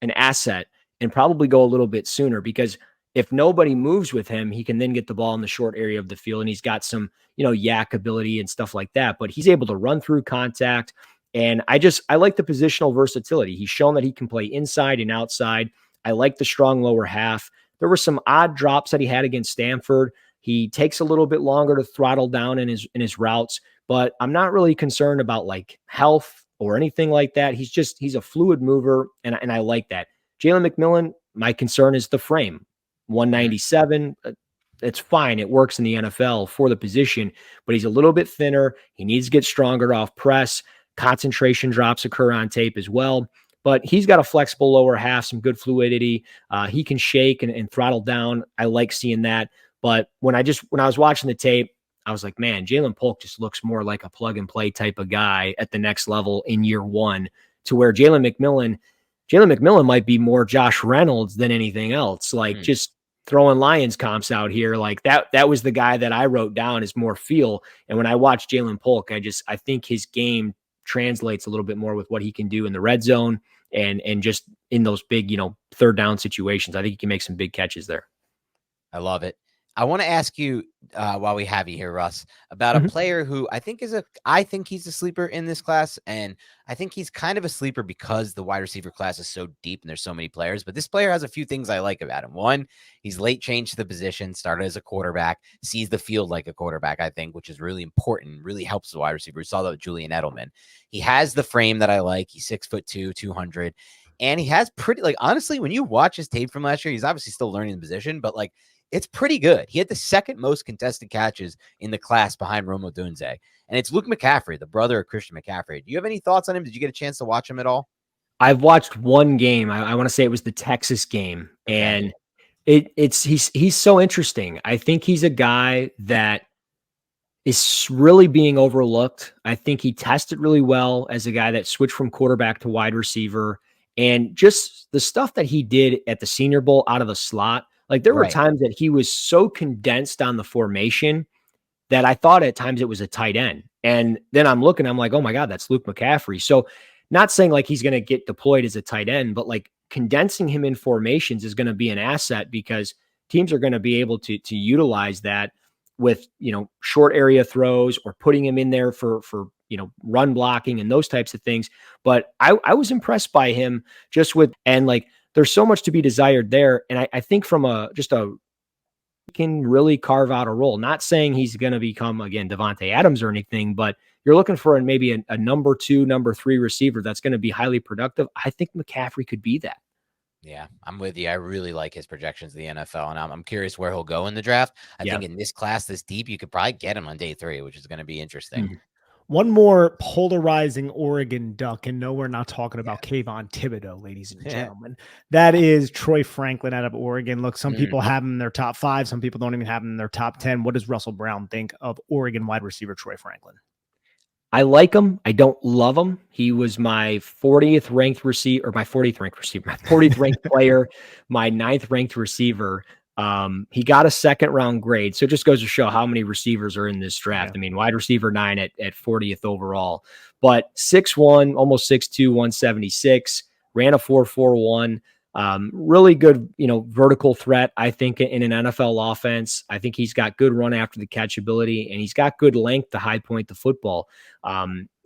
an asset and probably go a little bit sooner, because if nobody moves with him, he can then get the ball in the short area of the field, and he's got some, yak ability and stuff like that, but he's able to run through contact. And I like the positional versatility. He's shown that he can play inside and outside. I like the strong lower half. There were some odd drops that he had against Stanford. He takes a little bit longer to throttle down in his routes, but I'm not really concerned about like health or anything like that. He's a fluid mover, and I like that. Jalen McMillan, my concern is the frame. 197, it's fine. It works in the NFL for the position, but he's a little bit thinner. He needs to get stronger off press. Concentration drops occur on tape as well, but he's got a flexible lower half, some good fluidity. He can shake and throttle down. I like seeing that. But when I was watching the tape, I was like, man, Jalen Polk just looks more like a plug and play type of guy at the next level in year one, to where Jalen McMillan might be more Josh Reynolds than anything else. Like just throwing Lions comps out here, like that was the guy that I wrote down as more feel. And when I watch Jalen Polk, I think his game translates a little bit more with what he can do in the red zone and just in those big, third down situations. I think he can make some big catches there. I love it. I want to ask you, while we have you here, Russ, about a player who I think he's a sleeper in this class. And I think he's kind of a sleeper because the wide receiver class is so deep and there's so many players. But this player has a few things I like about him. One, he's late changed to the position, started as a quarterback, sees the field like a quarterback, I think, which is really important, really helps the wide receiver. We saw that with Julian Edelman. He has the frame that I like. He's 6'2", 200. And he has pretty, like, honestly, when you watch his tape from last year, he's obviously still learning the position, but like, it's pretty good. He had the second most contested catches in the class behind Rome Odunze. And it's Luke McCaffrey, the brother of Christian McCaffrey. Do you have any thoughts on him? Did you get a chance to watch him at all? I've watched one game. I want to say it was the Texas game. And he's so interesting. I think he's a guy that is really being overlooked. I think he tested really well as a guy that switched from quarterback to wide receiver. And just the stuff that he did at the Senior Bowl out of the slot, like there were times that he was so condensed on the formation that I thought at times it was a tight end. And then I'm looking, I'm like, oh my God, that's Luke McCaffrey. So not saying like he's going to get deployed as a tight end, but like condensing him in formations is going to be an asset because teams are going to be able to utilize that with, short area throws or putting him in there for run blocking and those types of things. But I was impressed by him and like, there's so much to be desired there. And I think from can really carve out a role, not saying he's going to become, again, Devontae Adams or anything, but you're looking for maybe a number 2, number 3 receiver that's going to be highly productive. I think McCaffrey could be that. Yeah, I'm with you. I really like his projections in the NFL, and I'm curious where he'll go in the draft. I think in this class this deep, you could probably get him on day 3, which is going to be interesting. Mm-hmm. One more polarizing Oregon Duck, and no, we're not talking about Kayvon Thibodeau, ladies and gentlemen. That is Troy Franklin out of Oregon. Look, some people have him in their top 5. Some people don't even have him in their top 10. What does Russell Brown think of Oregon wide receiver Troy Franklin? I like him. I don't love him. He was my 40th ranked receiver, my 40th ranked player, my 9th ranked receiver. He got a 2nd round grade. So it just goes to show how many receivers are in this draft. I mean, wide receiver 9 at 40th overall, but 6'1", almost 6'2", 176, ran a 4.41. Really good, vertical threat, I think, in an NFL offense. I think he's got good run after the catch ability, and he's got good length to high point the football.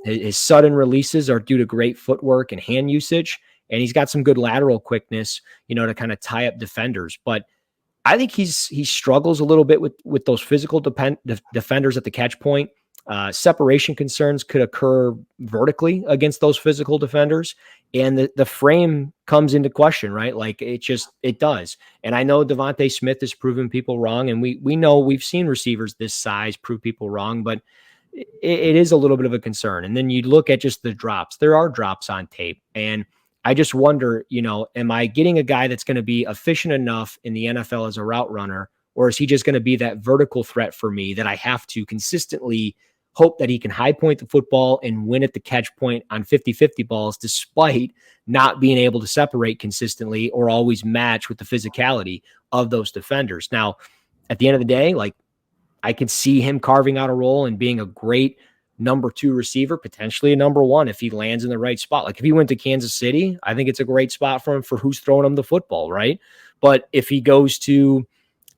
His sudden releases are due to great footwork and hand usage, and he's got some good lateral quickness, to kind of tie up defenders. But I think he struggles a little bit with those physical defenders at the catch point. Separation concerns could occur vertically against those physical defenders, and the frame comes into question, right? Like it does. And I know Devontae Smith has proven people wrong, and we know we've seen receivers this size prove people wrong, but it is a little bit of a concern. And then you look at just the drops. There are drops on tape, and I just wonder, am I getting a guy that's going to be efficient enough in the NFL as a route runner, or is he just going to be that vertical threat for me that I have to consistently hope that he can high point the football and win at the catch point on 50-50 balls, despite not being able to separate consistently or always match with the physicality of those defenders? Now, at the end of the day, like I could see him carving out a role and being a great number 2 receiver, potentially a number 1 if he lands in the right spot. Like if he went to Kansas City, I think it's a great spot for him for who's throwing him the football, right? But if he goes to,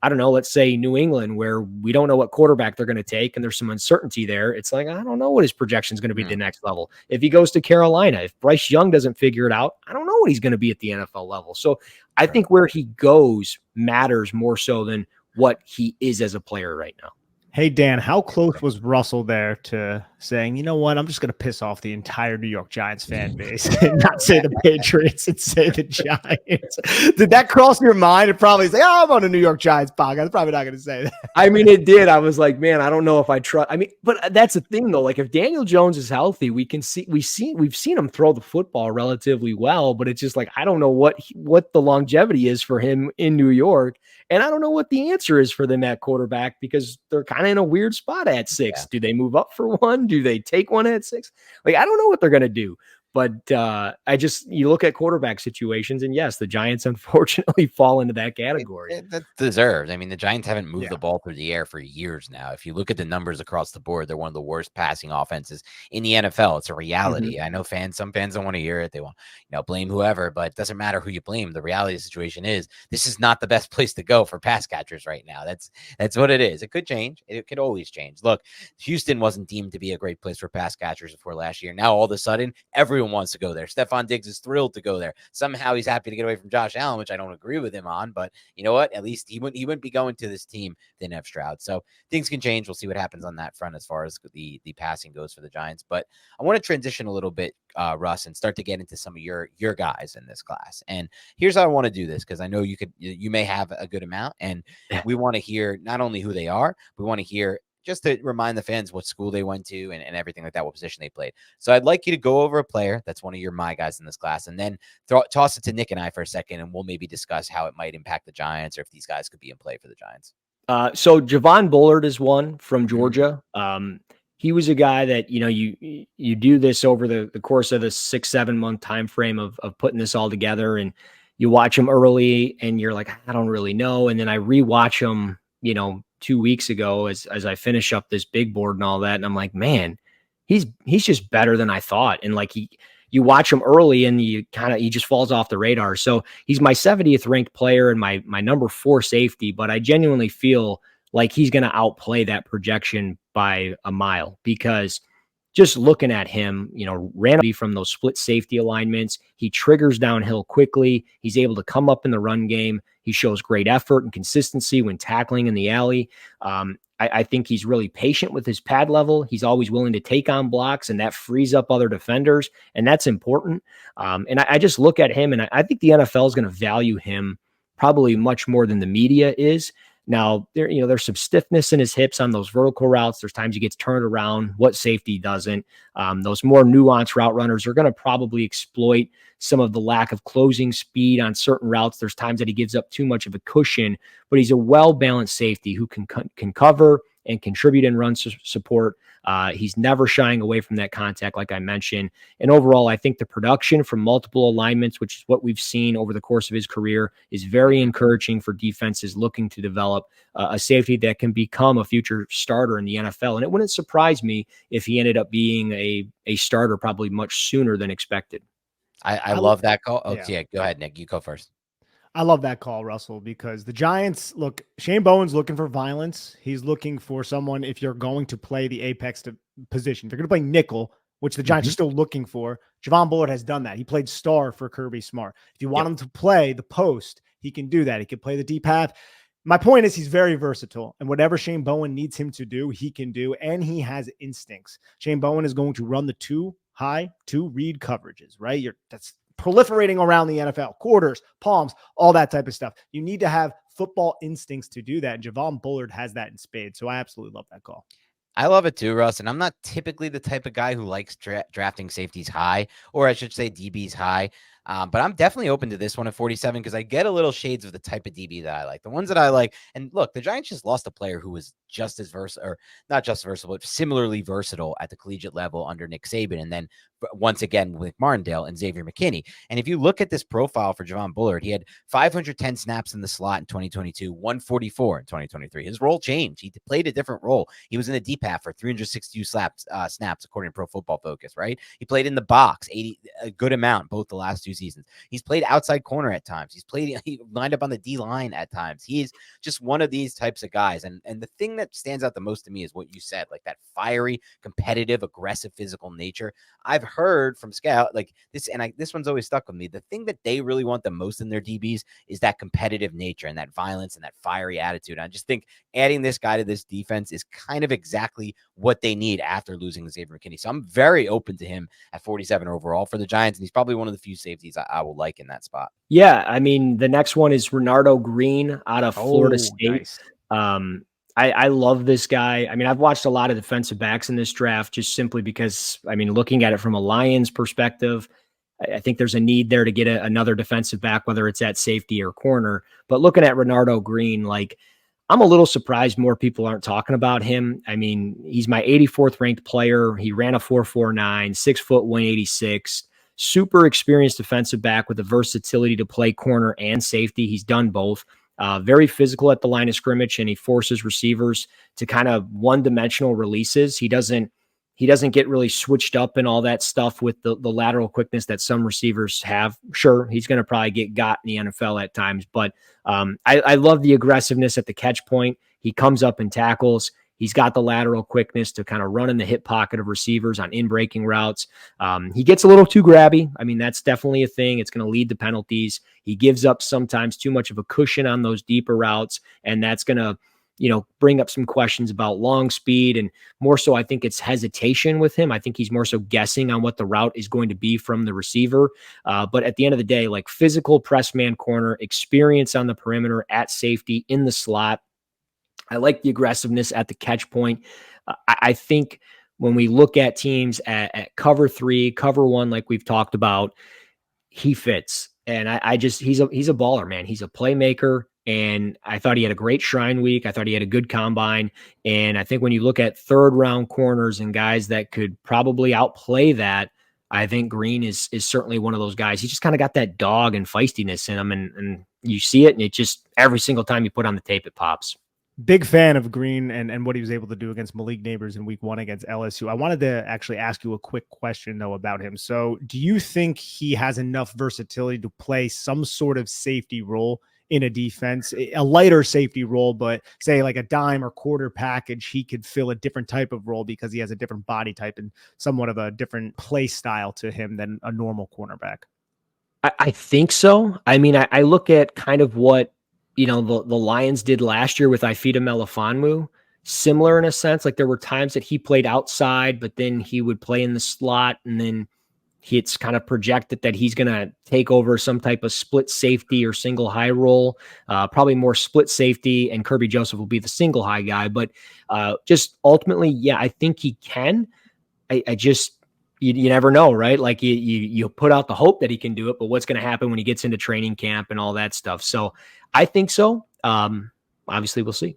I don't know, let's say New England, where we don't know what quarterback they're going to take and there's some uncertainty there, it's like, I don't know what his projection is going to be at the next level. If he goes to Carolina, if Bryce Young doesn't figure it out, I don't know what he's going to be at the NFL level. So I think where he goes matters more so than what he is as a player right now. Hey, Dan, how close was Russell there to saying, you know what, I'm just going to piss off the entire New York Giants fan base and not say the Patriots and say the Giants? Did that cross your mind? It probably say, I'm on a New York Giants podcast. I'm probably not going to say that. I mean, it did. I was like, man, I don't know if I trust. I mean, but that's the thing, though. Like, if Daniel Jones is healthy, we've seen him throw the football relatively well, but it's just like, I don't know what the longevity is for him in New York. And I don't know what the answer is for them at quarterback because they're kind of in a weird spot at 6. Yeah. Do they move up for one? Do they take one at 6? Like, I don't know what they're going to do. But you look at quarterback situations, and yes, the Giants unfortunately fall into that category. That deserves. I mean, the Giants haven't moved the ball through the air for years now. If you look at the numbers across the board, they're one of the worst passing offenses in the NFL. It's a reality. I know some fans don't want to hear it. They want, blame whoever, but it doesn't matter who you blame. The reality of the situation is this is not the best place to go for pass catchers right now. That's what it is. It could change. It could always change. Look, Houston wasn't deemed to be a great place for pass catchers before last year. Now all of a sudden, everyone wants to go there. Stephon Diggs is thrilled to go there. Somehow he's happy to get away from Josh Allen, which I don't agree with him on, but you know what? At least he wouldn't be going to this team than F. Stroud. So things can change. We'll see what happens on that front as far as the passing goes for the Giants. But I want to transition a little bit, Russ, and start to get into some of your guys in this class. And here's how I want to do this, because I know you may have a good amount, and we want to hear not only who they are, we want to hear just to remind the fans what school they went to and everything like that, what position they played. So I'd like you to go over a player that's one of my guys in this class, and then toss it to Nick and I for a second, and we'll maybe discuss how it might impact the Giants or if these guys could be in play for the Giants. So Javon Bullard is one from Georgia. He was a guy that, you do this over the course of the 6-7 month time frame of putting this all together, and you watch him early and you're like, I don't really know. And then I rewatch him, 2 weeks ago as I finish up this big board and all that. And I'm like, man, he's just better than I thought. And like you watch him early and he just falls off the radar. So he's my 70th ranked player and my number 4 safety, but I genuinely feel like he's going to outplay that projection by a mile, because just looking at him, ran from those split safety alignments. He triggers downhill quickly. He's able to come up in the run game. He shows great effort and consistency when tackling in the alley. I think he's really patient with his pad level. He's always willing to take on blocks, and that frees up other defenders, and that's important. And I just look at him, and I think the NFL is going to value him probably much more than the media is. Now, there's some stiffness in his hips on those vertical routes. There's times he gets turned around. What safety doesn't? Those more nuanced route runners are going to probably exploit some of the lack of closing speed on certain routes. There's times that he gives up too much of a cushion, but he's a well-balanced safety who can cover and contribute in run support. He's never shying away from that contact, like I mentioned. And overall, I think the production from multiple alignments, which is what we've seen over the course of his career, is very encouraging for defenses looking to develop a safety that can become a future starter in the NFL. And it wouldn't surprise me if he ended up being a starter probably much sooner than expected. I love that call. Oh, yeah. Go ahead, Nick. You go first. I love that call, Russell, because the Giants, look, Shane Bowen's looking for violence. He's looking for someone, if you're going to play the apex position, if you're going to play nickel, which the Giants are still looking for, Javon Bullard has done that. He played star for Kirby Smart. If you want him to play the post, he can do that. He can play the deep half. My point is he's very versatile, and whatever Shane Bowen needs him to do, he can do, and he has instincts. Shane Bowen is going to run the 2 read coverages, right? That's proliferating around the NFL, quarters, palms, all that type of stuff. You need to have football instincts to do that. And Javon Bullard has that in spades. So I absolutely love that call. I love it too, Russ. And I'm not typically the type of guy who likes drafting safeties high, or I should say DBs high. But I'm definitely open to this one at 47 because I get a little shades of the type of DB that I like. The ones that I like, and look, the Giants just lost a player who was just as versatile, or not just versatile, but similarly versatile at the collegiate level under Nick Saban. And then once again with Martindale and Xavier McKinney. And if you look at this profile for Javon Bullard, he had 510 snaps in the slot in 2022, 144 in 2023. His role changed. He played a different role. He was in the deep half for 362 snaps, according to Pro Football Focus, right? He played in the box, a good amount, both the last 2 seasons. He's played outside corner at times. He lined up on the D line at times. He's just one of these types of guys. And the thing that stands out the most to me is what you said, like that fiery, competitive, aggressive, physical nature. I've heard from Scout like this, and this one's always stuck with me. The thing that they really want the most in their DBs is that competitive nature and that violence and that fiery attitude. And I just think adding this guy to this defense is kind of exactly what they need after losing Xavier McKinney. So I'm very open to him at 47 overall for the Giants, and he's probably one of the few safeties I will like in that spot. Yeah, I mean, the next one is Renardo Green out of Florida State. Nice. I love this guy. I mean, I've watched a lot of defensive backs in this draft just simply because, I mean, looking at it from a Lions perspective, I think there's a need there to get another defensive back, whether it's at safety or corner. But looking at Renardo Green, like, I'm a little surprised more people aren't talking about him. I mean, he's my 84th ranked player. He ran a 4.49, 6 foot 186, super experienced defensive back with the versatility to play corner and safety. He's done both. Very physical at the line of scrimmage, and he forces receivers to kind of one-dimensional releases. He doesn't get really switched up and all that stuff with the lateral quickness that some receivers have. Sure, he's going to probably get got in the NFL at times, but I love the aggressiveness at the catch point. He comes up and tackles. He's got the lateral quickness to kind of run in the hip pocket of receivers on in-breaking routes. He gets a little too grabby. I mean, that's definitely a thing. It's going to lead to penalties. He gives up sometimes too much of a cushion on those deeper routes, and that's going to, bring up some questions about long speed, and more so I think it's hesitation with him. I think he's more so guessing on what the route is going to be from the receiver. But at the end of the day, like physical press man corner, experience on the perimeter at safety in the slot. I like the aggressiveness at the catch point. I think when we look at teams at cover 3, cover 1, like we've talked about, he fits. And he's a baller, man. He's a playmaker. And I thought he had a great Shrine Week. I thought he had a good combine. And I think when you look at 3rd round corners and guys that could probably outplay that, I think Green is certainly one of those guys. He just kind of got that dog and feistiness in him. And you see it, and it just, every single time you put on the tape, it pops. Big fan of Green and what he was able to do against Malik Neighbors in week 1 against LSU. I wanted to actually ask you a quick question, though, about him. So do you think he has enough versatility to play some sort of safety role in a defense, a lighter safety role, but say like a dime or quarter package, he could fill a different type of role because he has a different body type and somewhat of a different play style to him than a normal cornerback? I think so. I mean, I look at kind of what, the Lions did last year with Ifeatu Melifonwu, similar in a sense. Like there were times that he played outside, but then he would play in the slot, and then it's kind of projected that he's going to take over some type of split safety or single high role, probably more split safety, and Kirby Joseph will be the single high guy. But just ultimately, yeah, I think he can. I just, you never know, right? Like you put out the hope that he can do it, but what's going to happen when he gets into training camp and all that stuff? So I think so. Obviously, we'll see.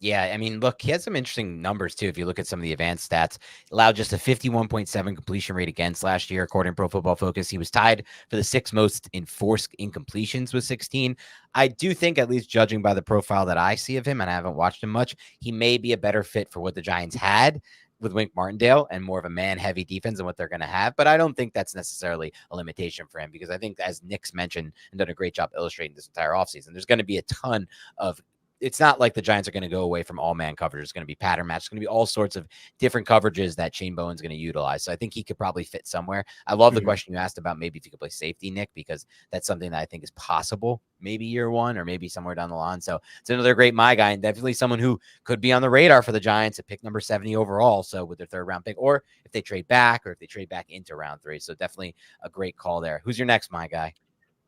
Yeah, I mean, look, he has some interesting numbers too. If you look at some of the advanced stats, allowed just a 51.7 completion rate against last year, according to Pro Football Focus. He was tied for the 6th most enforced incompletions with 16. I do think, at least judging by the profile that I see of him, and I haven't watched him much, he may be a better fit for what the Giants had with Wink Martindale and more of a man-heavy defense than what they're going to have. But I don't think that's necessarily a limitation for him, because I think, as Nick's mentioned and done a great job illustrating this entire offseason, there's going to be a ton of, it's not like the Giants are going to go away from all man coverage. It's going to be pattern match. It's going to be all sorts of different coverages that Shane Bowen's going to utilize. So I think he could probably fit somewhere. I love the question you asked about maybe if he could play safety, Nick, because that's something that I think is possible maybe year 1 or maybe somewhere down the line. So it's another great my guy, and definitely someone who could be on the radar for the Giants at pick number 70 overall. So with their 3rd round pick, or if they trade back, or if they trade back into round 3. So definitely a great call there. Who's your next my guy?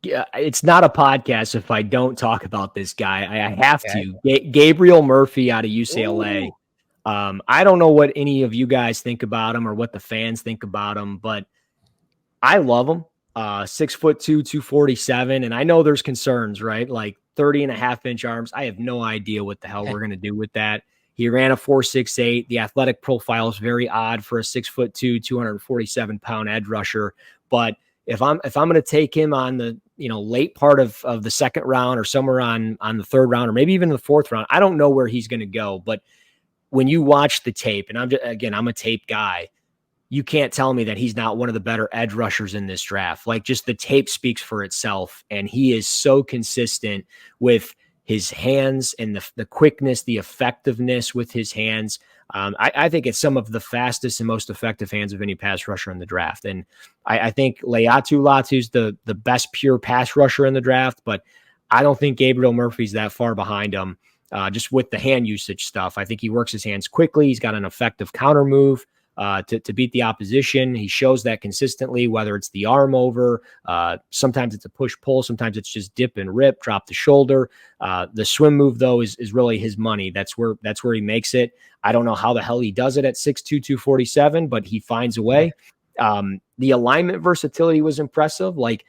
Yeah, it's not a podcast if I don't talk about this guy. I have to. Gabriel Murphy out of UCLA. I don't know what any of you guys think about him or what the fans think about him, but I love him. 6'2", 247. And I know there's concerns, right? Like 30.5-inch arms. I have no idea what the hell we're going to do with that. He ran a 4.68. The athletic profile is very odd for a 6'2", 247-pound edge rusher. But if I'm going to take him on the late part of the 2nd round, or somewhere on the 3rd round, or maybe even the 4th round, I don't know where he's going to go. But when you watch the tape, and I'm a tape guy, you can't tell me that he's not one of the better edge rushers in this draft. Like, just the tape speaks for itself, and he is so consistent with his hands and the quickness, the effectiveness with his hands. I think it's some of the fastest and most effective hands of any pass rusher in the draft. And I think Laiatu Latu's the best pure pass rusher in the draft, but I don't think Gabriel Murphy's that far behind him, just with the hand usage stuff. I think he works his hands quickly. He's got an effective counter move to beat the opposition. He shows that consistently, whether it's the arm over, sometimes it's a push-pull, sometimes it's just dip and rip, drop the shoulder. The swim move, though, is really his money. That's where he makes it. I don't know how the hell he does it at 6'2", 247, but he finds a way. The alignment versatility was impressive. Like,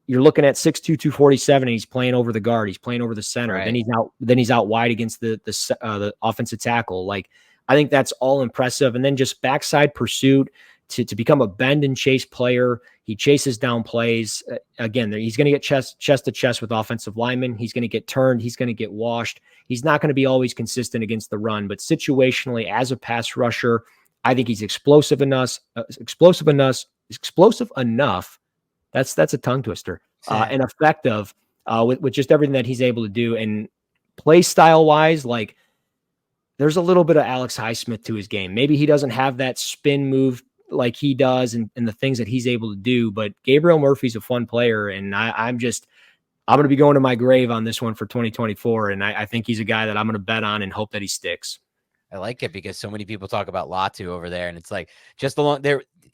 you're looking at 6'2", 247, and he's playing over the guard. He's playing over the center. Right. Then he's out wide against the offensive tackle. Like, I think that's all impressive. And then just backside pursuit to become a bend and chase player. He chases down plays. Again, he's going to get chest to chest with offensive linemen. He's going to get turned. He's going to get washed. He's not going to be always consistent against the run, but situationally as a pass rusher, I think he's explosive enough. That's a tongue twister. And effective with just everything that he's able to do. And play style wise, like, there's a little bit of Alex Highsmith to his game. Maybe he doesn't have that spin move like he does and the things that he's able to do, but Gabriel Murphy's a fun player. And I'm going to be going to my grave on this one for 2024. And I think he's a guy that I'm going to bet on and hope that he sticks. I like it because so many people talk about Latu over there, and it's like just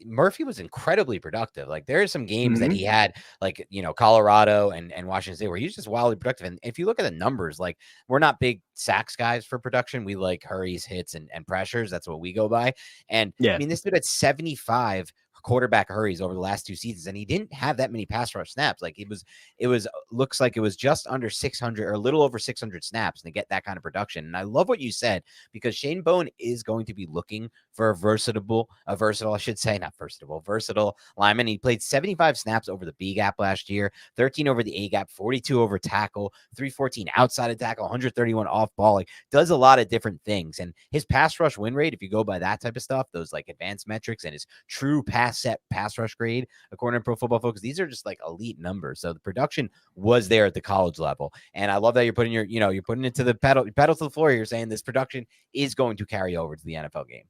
Murphy was incredibly productive. Like, there are some games that he had, like, Colorado and Washington State, where he's just wildly productive. And if you look at the numbers, like, we're not big sacks guys for production. We like hurries, hits, and pressures. That's what we go by. And I mean, this dude had 75 quarterback hurries over the last 2 seasons, and he didn't have that many pass rush snaps. Like looks like it was just under 600 or a little over 600 snaps to get that kind of production. And I love what you said, because Shane Bowen is going to be looking for a versatile lineman. He played 75 snaps over the B gap last year, 13 over the A gap, 42 over tackle, 314 outside of tackle, 131 off ball. Like, does a lot of different things. And his pass rush win rate, if you go by that type of stuff, those like advanced metrics, and his true pass rush grade, according to Pro Football Focus, these are just like elite numbers. So the production was there at the college level. And I love that you're putting you're putting it to the pedal to the floor. You're saying this production is going to carry over to the NFL game.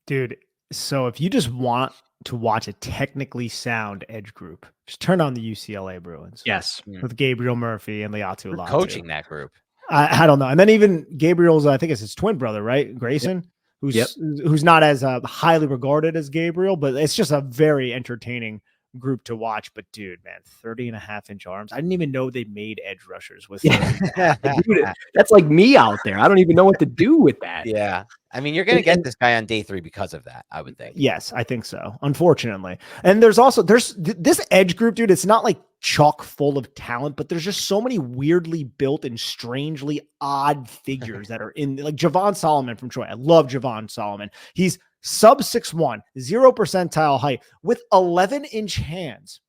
Dude, so if you just want to watch a technically sound edge group, just turn on the UCLA Bruins. Yes. With Gabriel Murphy and Liatu Latu. Coaching that group. I don't know. And then even Gabriel's, I think it's his twin brother, right? Grayson, who's not as highly regarded as Gabriel, but it's just a very entertaining group to watch. But dude, man, 30.5-inch arms. I didn't even know they made edge rushers with Dude, that's like me out there. I don't even know what to do with that. Yeah. I mean, you're going to get this guy on day 3 because of that, I would think. Yes, I think so, unfortunately. And there's this edge group, dude. It's not like chock full of talent, but there's just so many weirdly built and strangely odd figures that are in, like Javon Solomon from Troy. I love Javon Solomon. He's sub 6'1", 0 percentile height with 11-inch hands.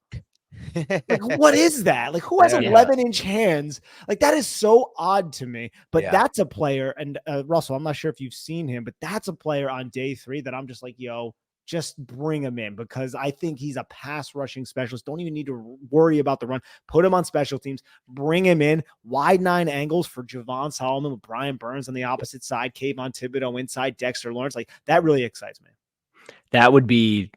Like, what is that? Like, who has 11-inch hands? Like, that is so odd to me. But that's a player. And Russell, I'm not sure if you've seen him, but that's a player on day 3 that I'm just like, yo, just bring him in, because I think he's a pass rushing specialist. Don't even need to worry about the run. Put him on special teams. Bring him in. Wide 9 angles for Javon Solomon with Brian Burns on the opposite side. Kayvon Thibodeau inside. Dexter Lawrence. Like, that really excites me. That would be,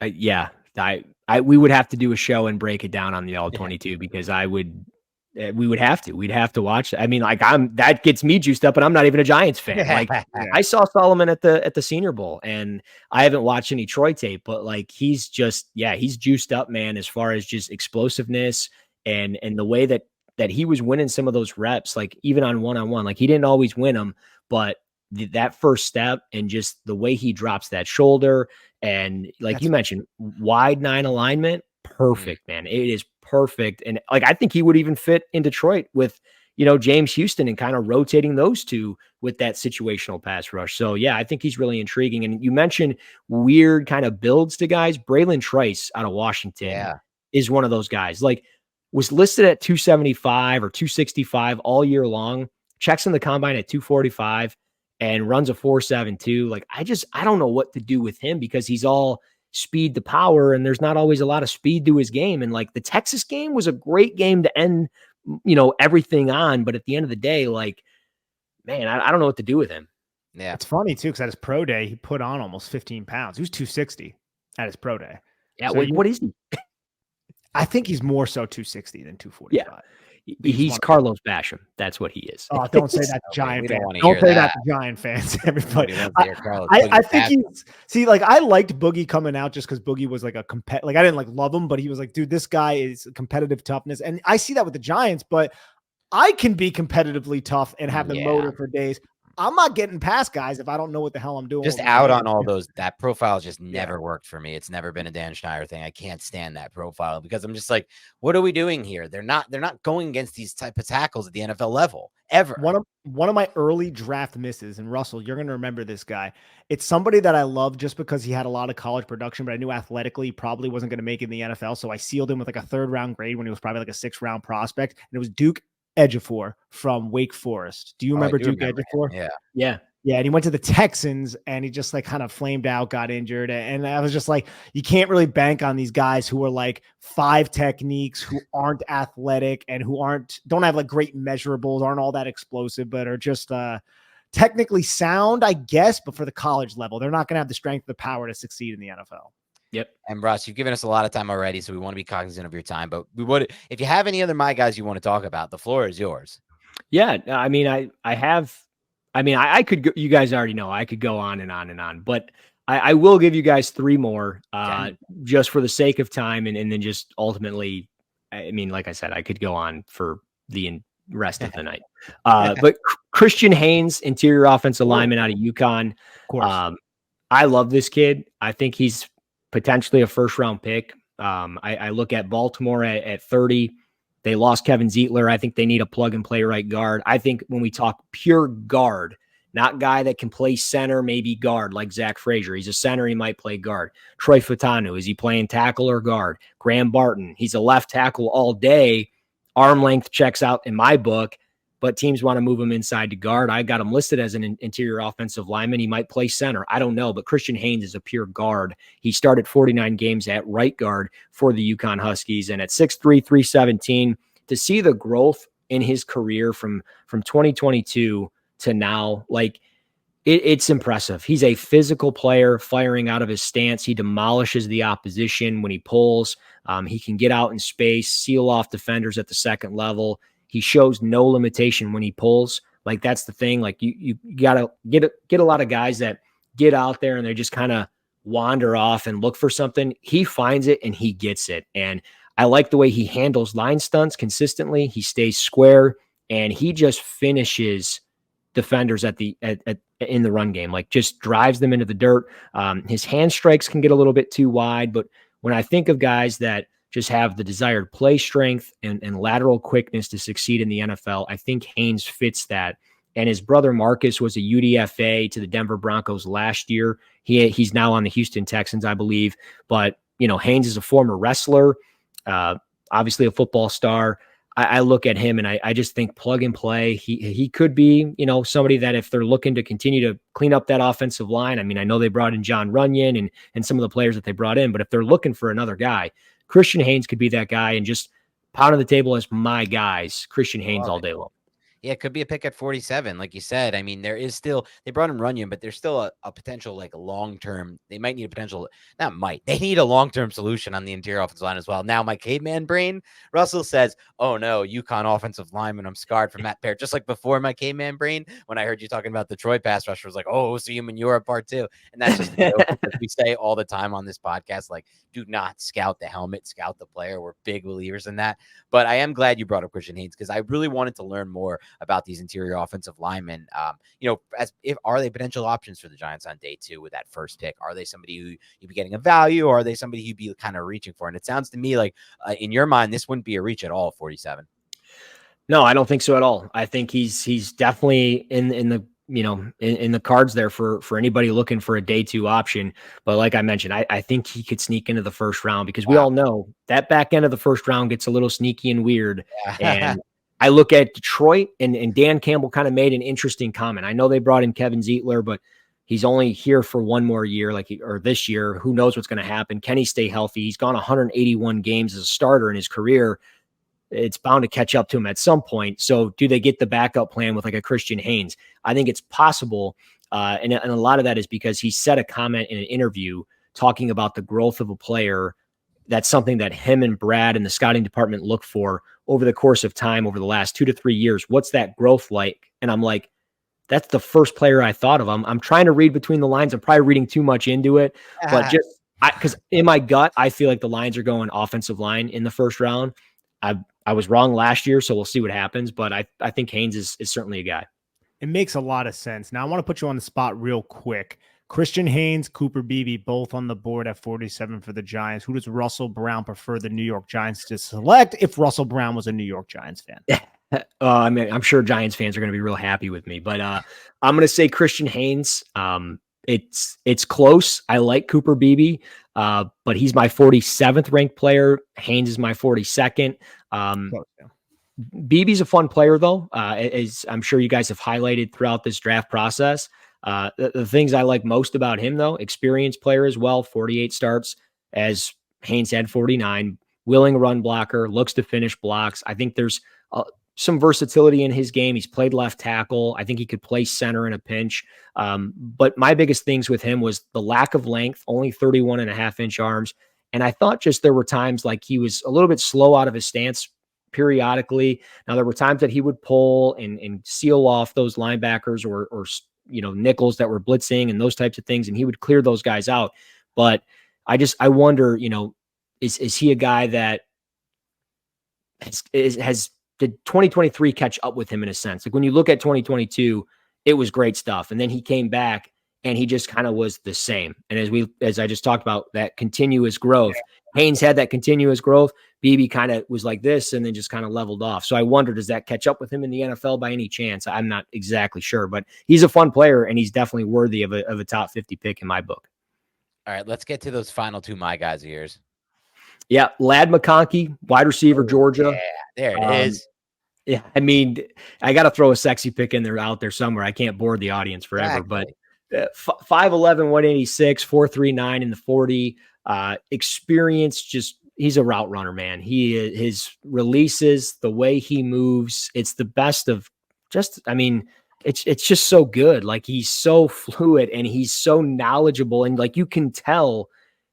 we would have to do a show and break it down on the all 22, because we'd have to watch. I mean, like, that gets me juiced up, and I'm not even a Giants fan. Like, I saw Solomon at the Senior Bowl, and I haven't watched any Troy tape, but like, he's juiced up, man, as far as just explosiveness and the way that he was winning some of those reps, like even on one-on-one, like he didn't always win them, but that first step and just the way he drops that shoulder. And like you mentioned, wide 9 alignment, perfect, man. It is perfect. And like, I think he would even fit in Detroit with, James Houston, and kind of rotating those two with that situational pass rush. So yeah, I think he's really intriguing. And you mentioned weird kind of builds to guys. Braylon Trice out of Washington is one of those guys. Like, was listed at 275 or 265 all year long, checks in the combine at 245 and runs a 4.72. Like, I don't know what to do with him, because he's all speed to power, and there's not always a lot of speed to his game. And like, the Texas game was a great game to end, everything on. But at the end of the day, like, man, I don't know what to do with him. Yeah. It's funny too, because at his pro day, he put on almost 15 pounds. He was 260 at his pro day. Yeah. So what is he? I think he's more so 260 than 245. Yeah. He's Carlos Basham. That's what he is. Oh, don't say that to Giant fans. Don't say that to Giant fans, everybody. I think I liked Boogie coming out just because Boogie was like a I didn't like love him, but he was like, dude, this guy is competitive toughness. And I see that with the Giants, but I can be competitively tough and have the motor for days. I'm not getting past guys if I don't know what the hell I'm doing. Just out on all those. That profile just never worked for me. It's never been a Dan Schneider thing. I can't stand that profile, because I'm just like, what are we doing here? They're not going against these type of tackles at the NFL level ever. One of my early draft misses, and Russell, you're going to remember this guy. It's somebody that I love just because he had a lot of college production, but I knew athletically he probably wasn't going to make it in the NFL. So I sealed him with like a 3rd round grade when he was probably like a 6th round prospect. And it was Duke Ejiofor from Wake Forest. Do you remember Duke Ejiofor? Yeah. And he went to the Texans, and he just like kind of flamed out, got injured. And I was just like, you can't really bank on these guys who are like 5 techniques, who aren't athletic, and who don't have like great measurables, aren't all that explosive, but are just technically sound, I guess. But for the college level, they're not going to have the strength, the power to succeed in the NFL. Yep. And Russ, you've given us a lot of time already, so we want to be cognizant of your time. But if you have any other my guys you want to talk about, the floor is yours. Yeah. I mean, I could go, you guys already know I could go on and on and on, but I will give you guys 3 more just for the sake of time. And then just ultimately, I mean, like I said, I could go on for the rest of the night. But Christian Haynes, interior offensive lineman out of UConn. Of course. I love this kid. I think he's potentially a first-round pick. I look at Baltimore at 30. They lost Kevin Zeitler. I think they need a plug-and-play right guard. I think when we talk pure guard, not guy that can play center, maybe guard like Zach Frazier. He's a center. He might play guard. Troy Fatanu, is he playing tackle or guard? Graham Barton, he's a left tackle all day. Arm length checks out in my book, but teams want to move him inside to guard. I got him listed as an interior offensive lineman. He might play center. I don't know, but Christian Haynes is a pure guard. He started 49 games at right guard for the UConn Huskies, and at 6'3", 317, to see the growth in his career from 2022 to now, like it's impressive. He's a physical player firing out of his stance. He demolishes the opposition when he pulls. He can get out in space, seal off defenders at the second level. He shows no limitation when he pulls. Like that's the thing. Like you gotta get a lot of guys that get out there and they just kind of wander off and look for something. He finds it and he gets it. And I like the way he handles line stunts consistently. He stays square and he just finishes defenders in the run game, like just drives them into the dirt. His hand strikes can get a little bit too wide, but when I think of guys that just have the desired play strength and lateral quickness to succeed in the NFL, I think Haynes fits that. And his brother Marcus was a UDFA to the Denver Broncos last year. He's now on the Houston Texans, I believe. But, Haynes is a former wrestler, obviously a football star. I look at him and I just think plug and play. He could be, somebody that if they're looking to continue to clean up that offensive line, I mean, I know they brought in John Runyon and some of the players that they brought in, but if they're looking for another guy, Christian Haynes could be that guy, and just pounding the table as my guys, Christian Haynes all day long. Yeah, it could be a pick at 47. Like you said, I mean, there is still, they brought in Runyon, but there's still a potential, like long-term, they might need a potential, they need a long-term solution on the interior offensive line as well. Now, my caveman brain, Russell says, oh no, UConn offensive lineman, I'm scarred from Matt Peart. Just like before my caveman brain, when I heard you talking about the Troy pass rusher, was like, oh, see him in Europe part 2. And that's just a joke. We say all the time on this podcast, like, do not scout the helmet, scout the player. We're big believers in that. But I am glad you brought up Christian Haynes because I really wanted to learn more about these interior offensive linemen. Are they potential options for the Giants on day 2 with that first pick? Are they somebody who you'd be getting a value, or are they somebody you'd be kind of reaching for? And it sounds to me like in your mind, this wouldn't be a reach at all, 47. No, I don't think so at all. I think he's definitely in the cards there for anybody looking for a day 2 option. But like I mentioned, I think he could sneak into the first round because we all know that back end of the first round gets a little sneaky and weird. And I look at Detroit and Dan Campbell kind of made an interesting comment. I know they brought in Kevin Zeitler, but he's only here for one more year, or this year. Who knows what's going to happen? Can he stay healthy? He's gone 181 games as a starter in his career. It's bound to catch up to him at some point. So do they get the backup plan with like a Christian Haynes? I think it's possible. And a lot of that is because he said a comment in an interview talking about the growth of a player. That's something that him and Brad and the scouting department look for over the course of time, over the last 2 to 3 years. What's that growth like? And I'm like, that's the first player I thought of. I'm trying to read between the lines. I'm probably reading too much into it, but because in my gut, I feel like the Lions are going offensive line in the first round. I was wrong last year, so we'll see what happens. But I think Haynes is certainly a guy. It makes a lot of sense. Now I want to put you on the spot real quick. Christian Haynes, Cooper Beebe, both on the board at 47 for the Giants. Who does Russell Brown prefer the New York Giants to select if Russell Brown was a New York Giants fan? I mean, I'm sure Giants fans are going to be real happy with me, but I'm going to say Christian Haynes. It's close. I like Cooper Beebe, but he's my 47th ranked player. Haynes is my 42nd. Beebe's a fun player, though, as I'm sure you guys have highlighted throughout this draft process. The things I like most about him, though, experienced player as well, 48 starts, as Haynes had 49, willing run blocker, looks to finish blocks. I think there's some versatility in his game. He's played left tackle. I think he could play center in a pinch. But my biggest things with him was the lack of length, only 31.5-inch arms. And I thought just there were times like he was a little bit slow out of his stance periodically. Now, there were times that he would pull and seal off those linebackers or nickels that were blitzing and those types of things, and he would clear those guys out. But I wonder, is he a guy that has did 2023 catch up with him in a sense? Like when you look at 2022, it was great stuff. And then he came back and he just kind of was the same. And as I just talked about, that continuous growth, Haynes had that continuous growth. BB kind of was like this and then just kind of leveled off. So I wonder, does that catch up with him in the NFL by any chance? I'm not exactly sure, but he's a fun player and he's definitely worthy of a top 50 pick in my book. All right, let's get to those final two my guys of yours. Yeah, Lad McConkey, wide receiver, Georgia. Yeah, there it is. Yeah, I mean, I got to throw a sexy pick in there out there somewhere. I can't bore the audience forever, Exactly. but 5'11", 186, 4.39 in the 40. Experience, just he's a route runner, man. His releases, the way he moves, it's the best of just. I mean, it's just so good. Like he's so fluid and he's so knowledgeable, and like you can tell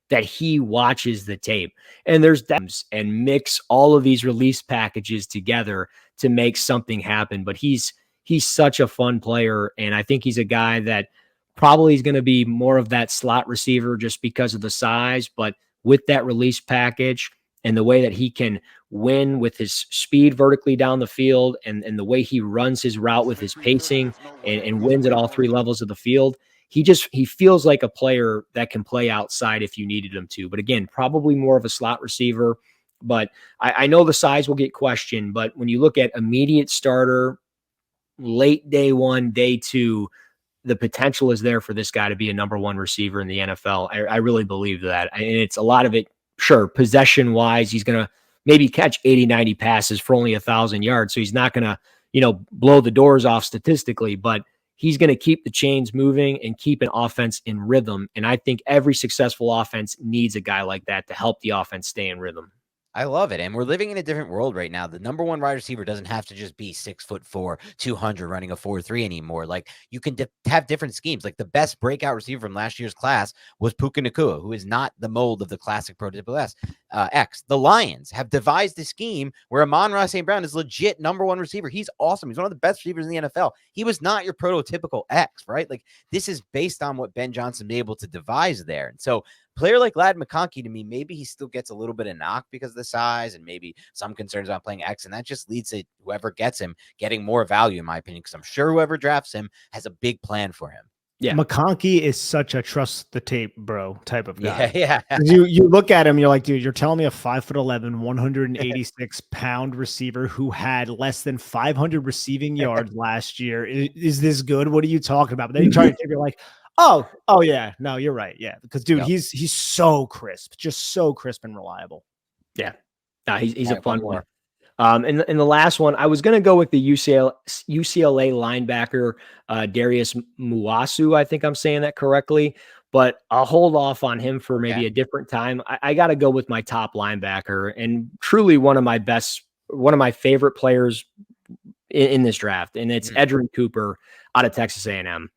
that he watches the tape. And there's depths and mix all of these release packages together to make something happen. But he's such a fun player, and I think he's a guy that probably is going to be more of that slot receiver just because of the size, but with that release package and the way that he can win with his speed vertically down the field and the way he runs his route with his pacing and wins at all three levels of the field, he feels like a player that can play outside if you needed him to. But again, probably more of a slot receiver. But I know the size will get questioned, but when you look at immediate starter, late day one, day two, the potential is there for this guy to be a number one receiver in the NFL. I really believe that. And it's a lot of it, sure, possession wise, he's going to maybe catch 80, 90 passes for only 1,000 yards. So he's not going to, blow the doors off statistically, but he's going to keep the chains moving and keep an offense in rhythm. And I think every successful offense needs a guy like that to help the offense stay in rhythm. I love it. And we're living in a different world right now. The number one wide receiver doesn't have to just be 6'4", 200 running a 4.3 anymore. Like you can have different schemes. Like the best breakout receiver from last year's class was Puka Nacua, who is not the mold of the classic prototypical X. The Lions have devised a scheme where Amon-Ra St. Brown is legit number one receiver. He's awesome. He's one of the best receivers in the NFL. He was not your prototypical X, right? Like this is based on what Ben Johnson was able to devise there. And so player like Lad McConkey, to me, maybe he still gets a little bit of knock because of the size and maybe some concerns about playing X. And that just leads to whoever gets him getting more value, in my opinion, because I'm sure whoever drafts him has a big plan for him. Yeah. McConkey is such a trust the tape, bro, type of guy. Yeah. You look at him, you're like, dude, you're telling me a 5'11", 186 pound receiver who had less than 500 receiving yards last year. Is this good? What are you talking about? But then you try to you're like, oh yeah, no, you're right. Yeah. Because dude, he's so crisp, just so crisp and reliable. Yeah. No, he's a fun one. And the last one, I was going to go with the UCLA linebacker, Darius Muasu. I think I'm saying that correctly, but I'll hold off on him for maybe a different time. I got to go with my top linebacker and truly one of my favorite players in this draft. And it's Edgerrin Cooper out of Texas A&M.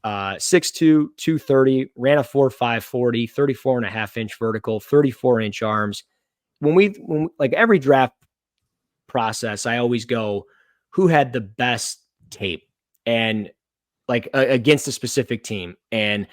6'2", 230, ran a 4.5 40, 34.5-inch vertical, 34-inch arms. When like every draft process, I always go, who had the best tape and like against a specific team. And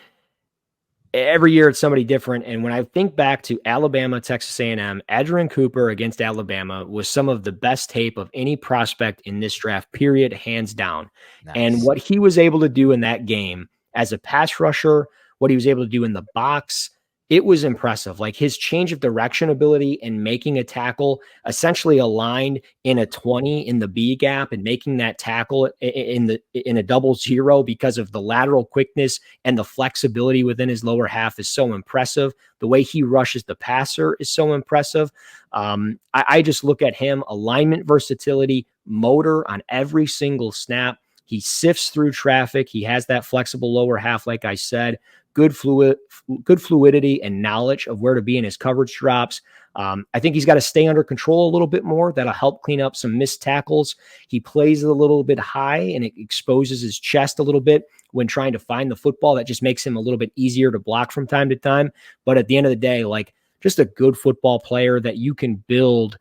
every year it's somebody different. And when I think back to Alabama, Texas A&M, Edgerrin Cooper against Alabama was some of the best tape of any prospect in this draft, period, hands down. Nice. And what he was able to do in that game as a pass rusher, what he was able to do in the box, it was impressive. Like his change of direction ability and making a tackle essentially aligned in a 20 in the B gap and making that tackle in a 0 because of the lateral quickness and the flexibility within his lower half is so impressive. The way he rushes the passer is so impressive. I just look at him, alignment versatility, motor on every single snap. He sifts through traffic. He has that flexible lower half, like I said. Good fluidity and knowledge of where to be in his coverage drops. I think he's got to stay under control a little bit more. That'll help clean up some missed tackles. He plays a little bit high and it exposes his chest a little bit when trying to find the football. That just makes him a little bit easier to block from time to time. But at the end of the day, like just a good football player that you can build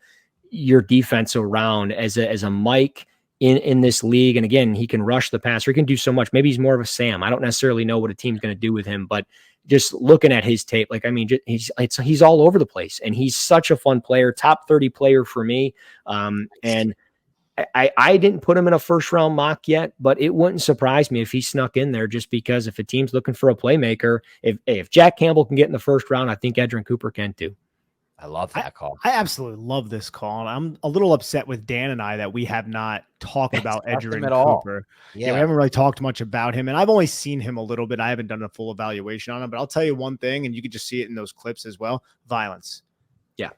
your defense around as a Mike in this league. And again, he can rush the passer. He can do so much. Maybe he's more of a Sam. I don't necessarily know what a team's going to do with him, but just looking at his tape, like, I mean, he's all over the place and he's such a fun player, top 30 player for me. And I didn't put him in a first round mock yet, but it wouldn't surprise me if he snuck in there, just because if a team's looking for a playmaker, if Jack Campbell can get in the first round, I think Edgerrin Cooper can too. I love that call. I absolutely love this call. And I'm a little upset with Dan and I that we have not talked about Edgerrin Cooper. Yeah, we haven't really talked much about him. And I've only seen him a little bit. I haven't done a full evaluation on him, but I'll tell you one thing, and you can just see it in those clips as well. Violence. Yeah.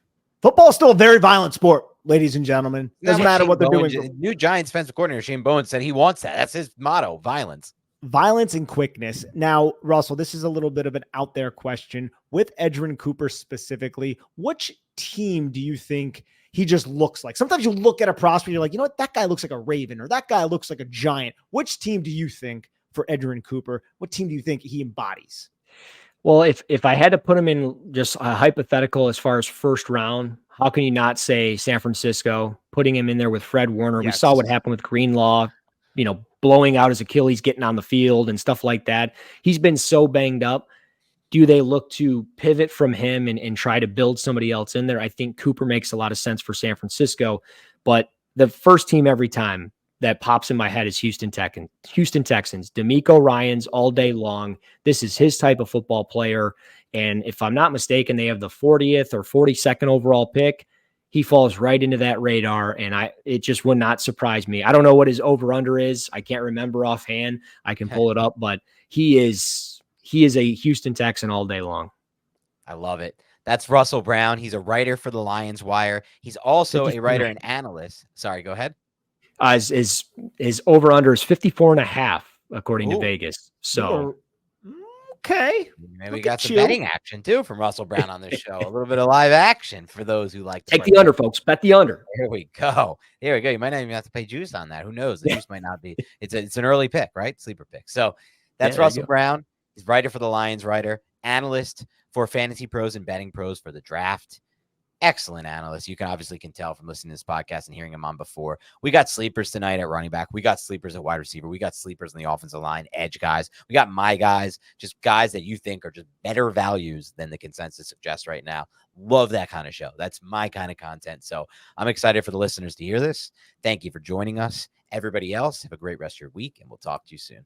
Football is still a very violent sport, ladies and gentlemen. Doesn't matter what they're doing. New Giants defensive coordinator Shane Bowen said he wants that. That's his motto, violence. Violence and quickness. Now, Russell, this is a little bit of an out there question. With Edgerrin Cooper specifically, which team do you think he just looks like? Sometimes you look at a prospect, you're like, you know what? That guy looks like a Raven, or that guy looks like a Giant. Which team do you think for Edgerrin Cooper? What team do you think he embodies? Well, if I had to put him in just a hypothetical as far as first round, how can you not say San Francisco, putting him in there with Fred Warner? Yes. We saw what happened with Greenlaw, blowing out his Achilles, getting on the field and stuff like that. He's been so banged up. Do they look to pivot from him and try to build somebody else in there? I think Cooper makes a lot of sense for San Francisco, but the first team every time that pops in my head is Houston Texans. DeMeco Ryans all day long. This is his type of football player. And if I'm not mistaken, they have the 40th or 42nd overall pick. He falls right into that radar, and it just would not surprise me. I don't know what his over-under is. I can't remember offhand. I can pull it up, but he is a Houston Texan all day long. I love it. That's Russell Brown. He's a writer for the Lions Wire. He's also a writer and analyst. Sorry, go ahead. His over-under is 54.5, according to Vegas. So, okay. Maybe we got some betting action too from Russell Brown on this show. A little bit of live action for those who like to take the under, folks. Bet the under. Here we go. Here we go. You might not even have to pay juice on that. Who knows? The juice might not be. It's an early pick, right? Sleeper pick. So that's Russell Brown. He's writer for the Lions, analyst for Fantasy Pros and Betting Pros for the draft. Excellent analyst. You can tell from listening to this podcast and hearing him on before. We got sleepers tonight at running back. We got sleepers at wide receiver. We got sleepers in the offensive line, edge guys. We got my guys, just guys that you think are just better values than the consensus suggests right now. Love that kind of show. That's my kind of content. So I'm excited for the listeners to hear this. Thank you for joining us. Everybody else, have a great rest of your week, and we'll talk to you soon.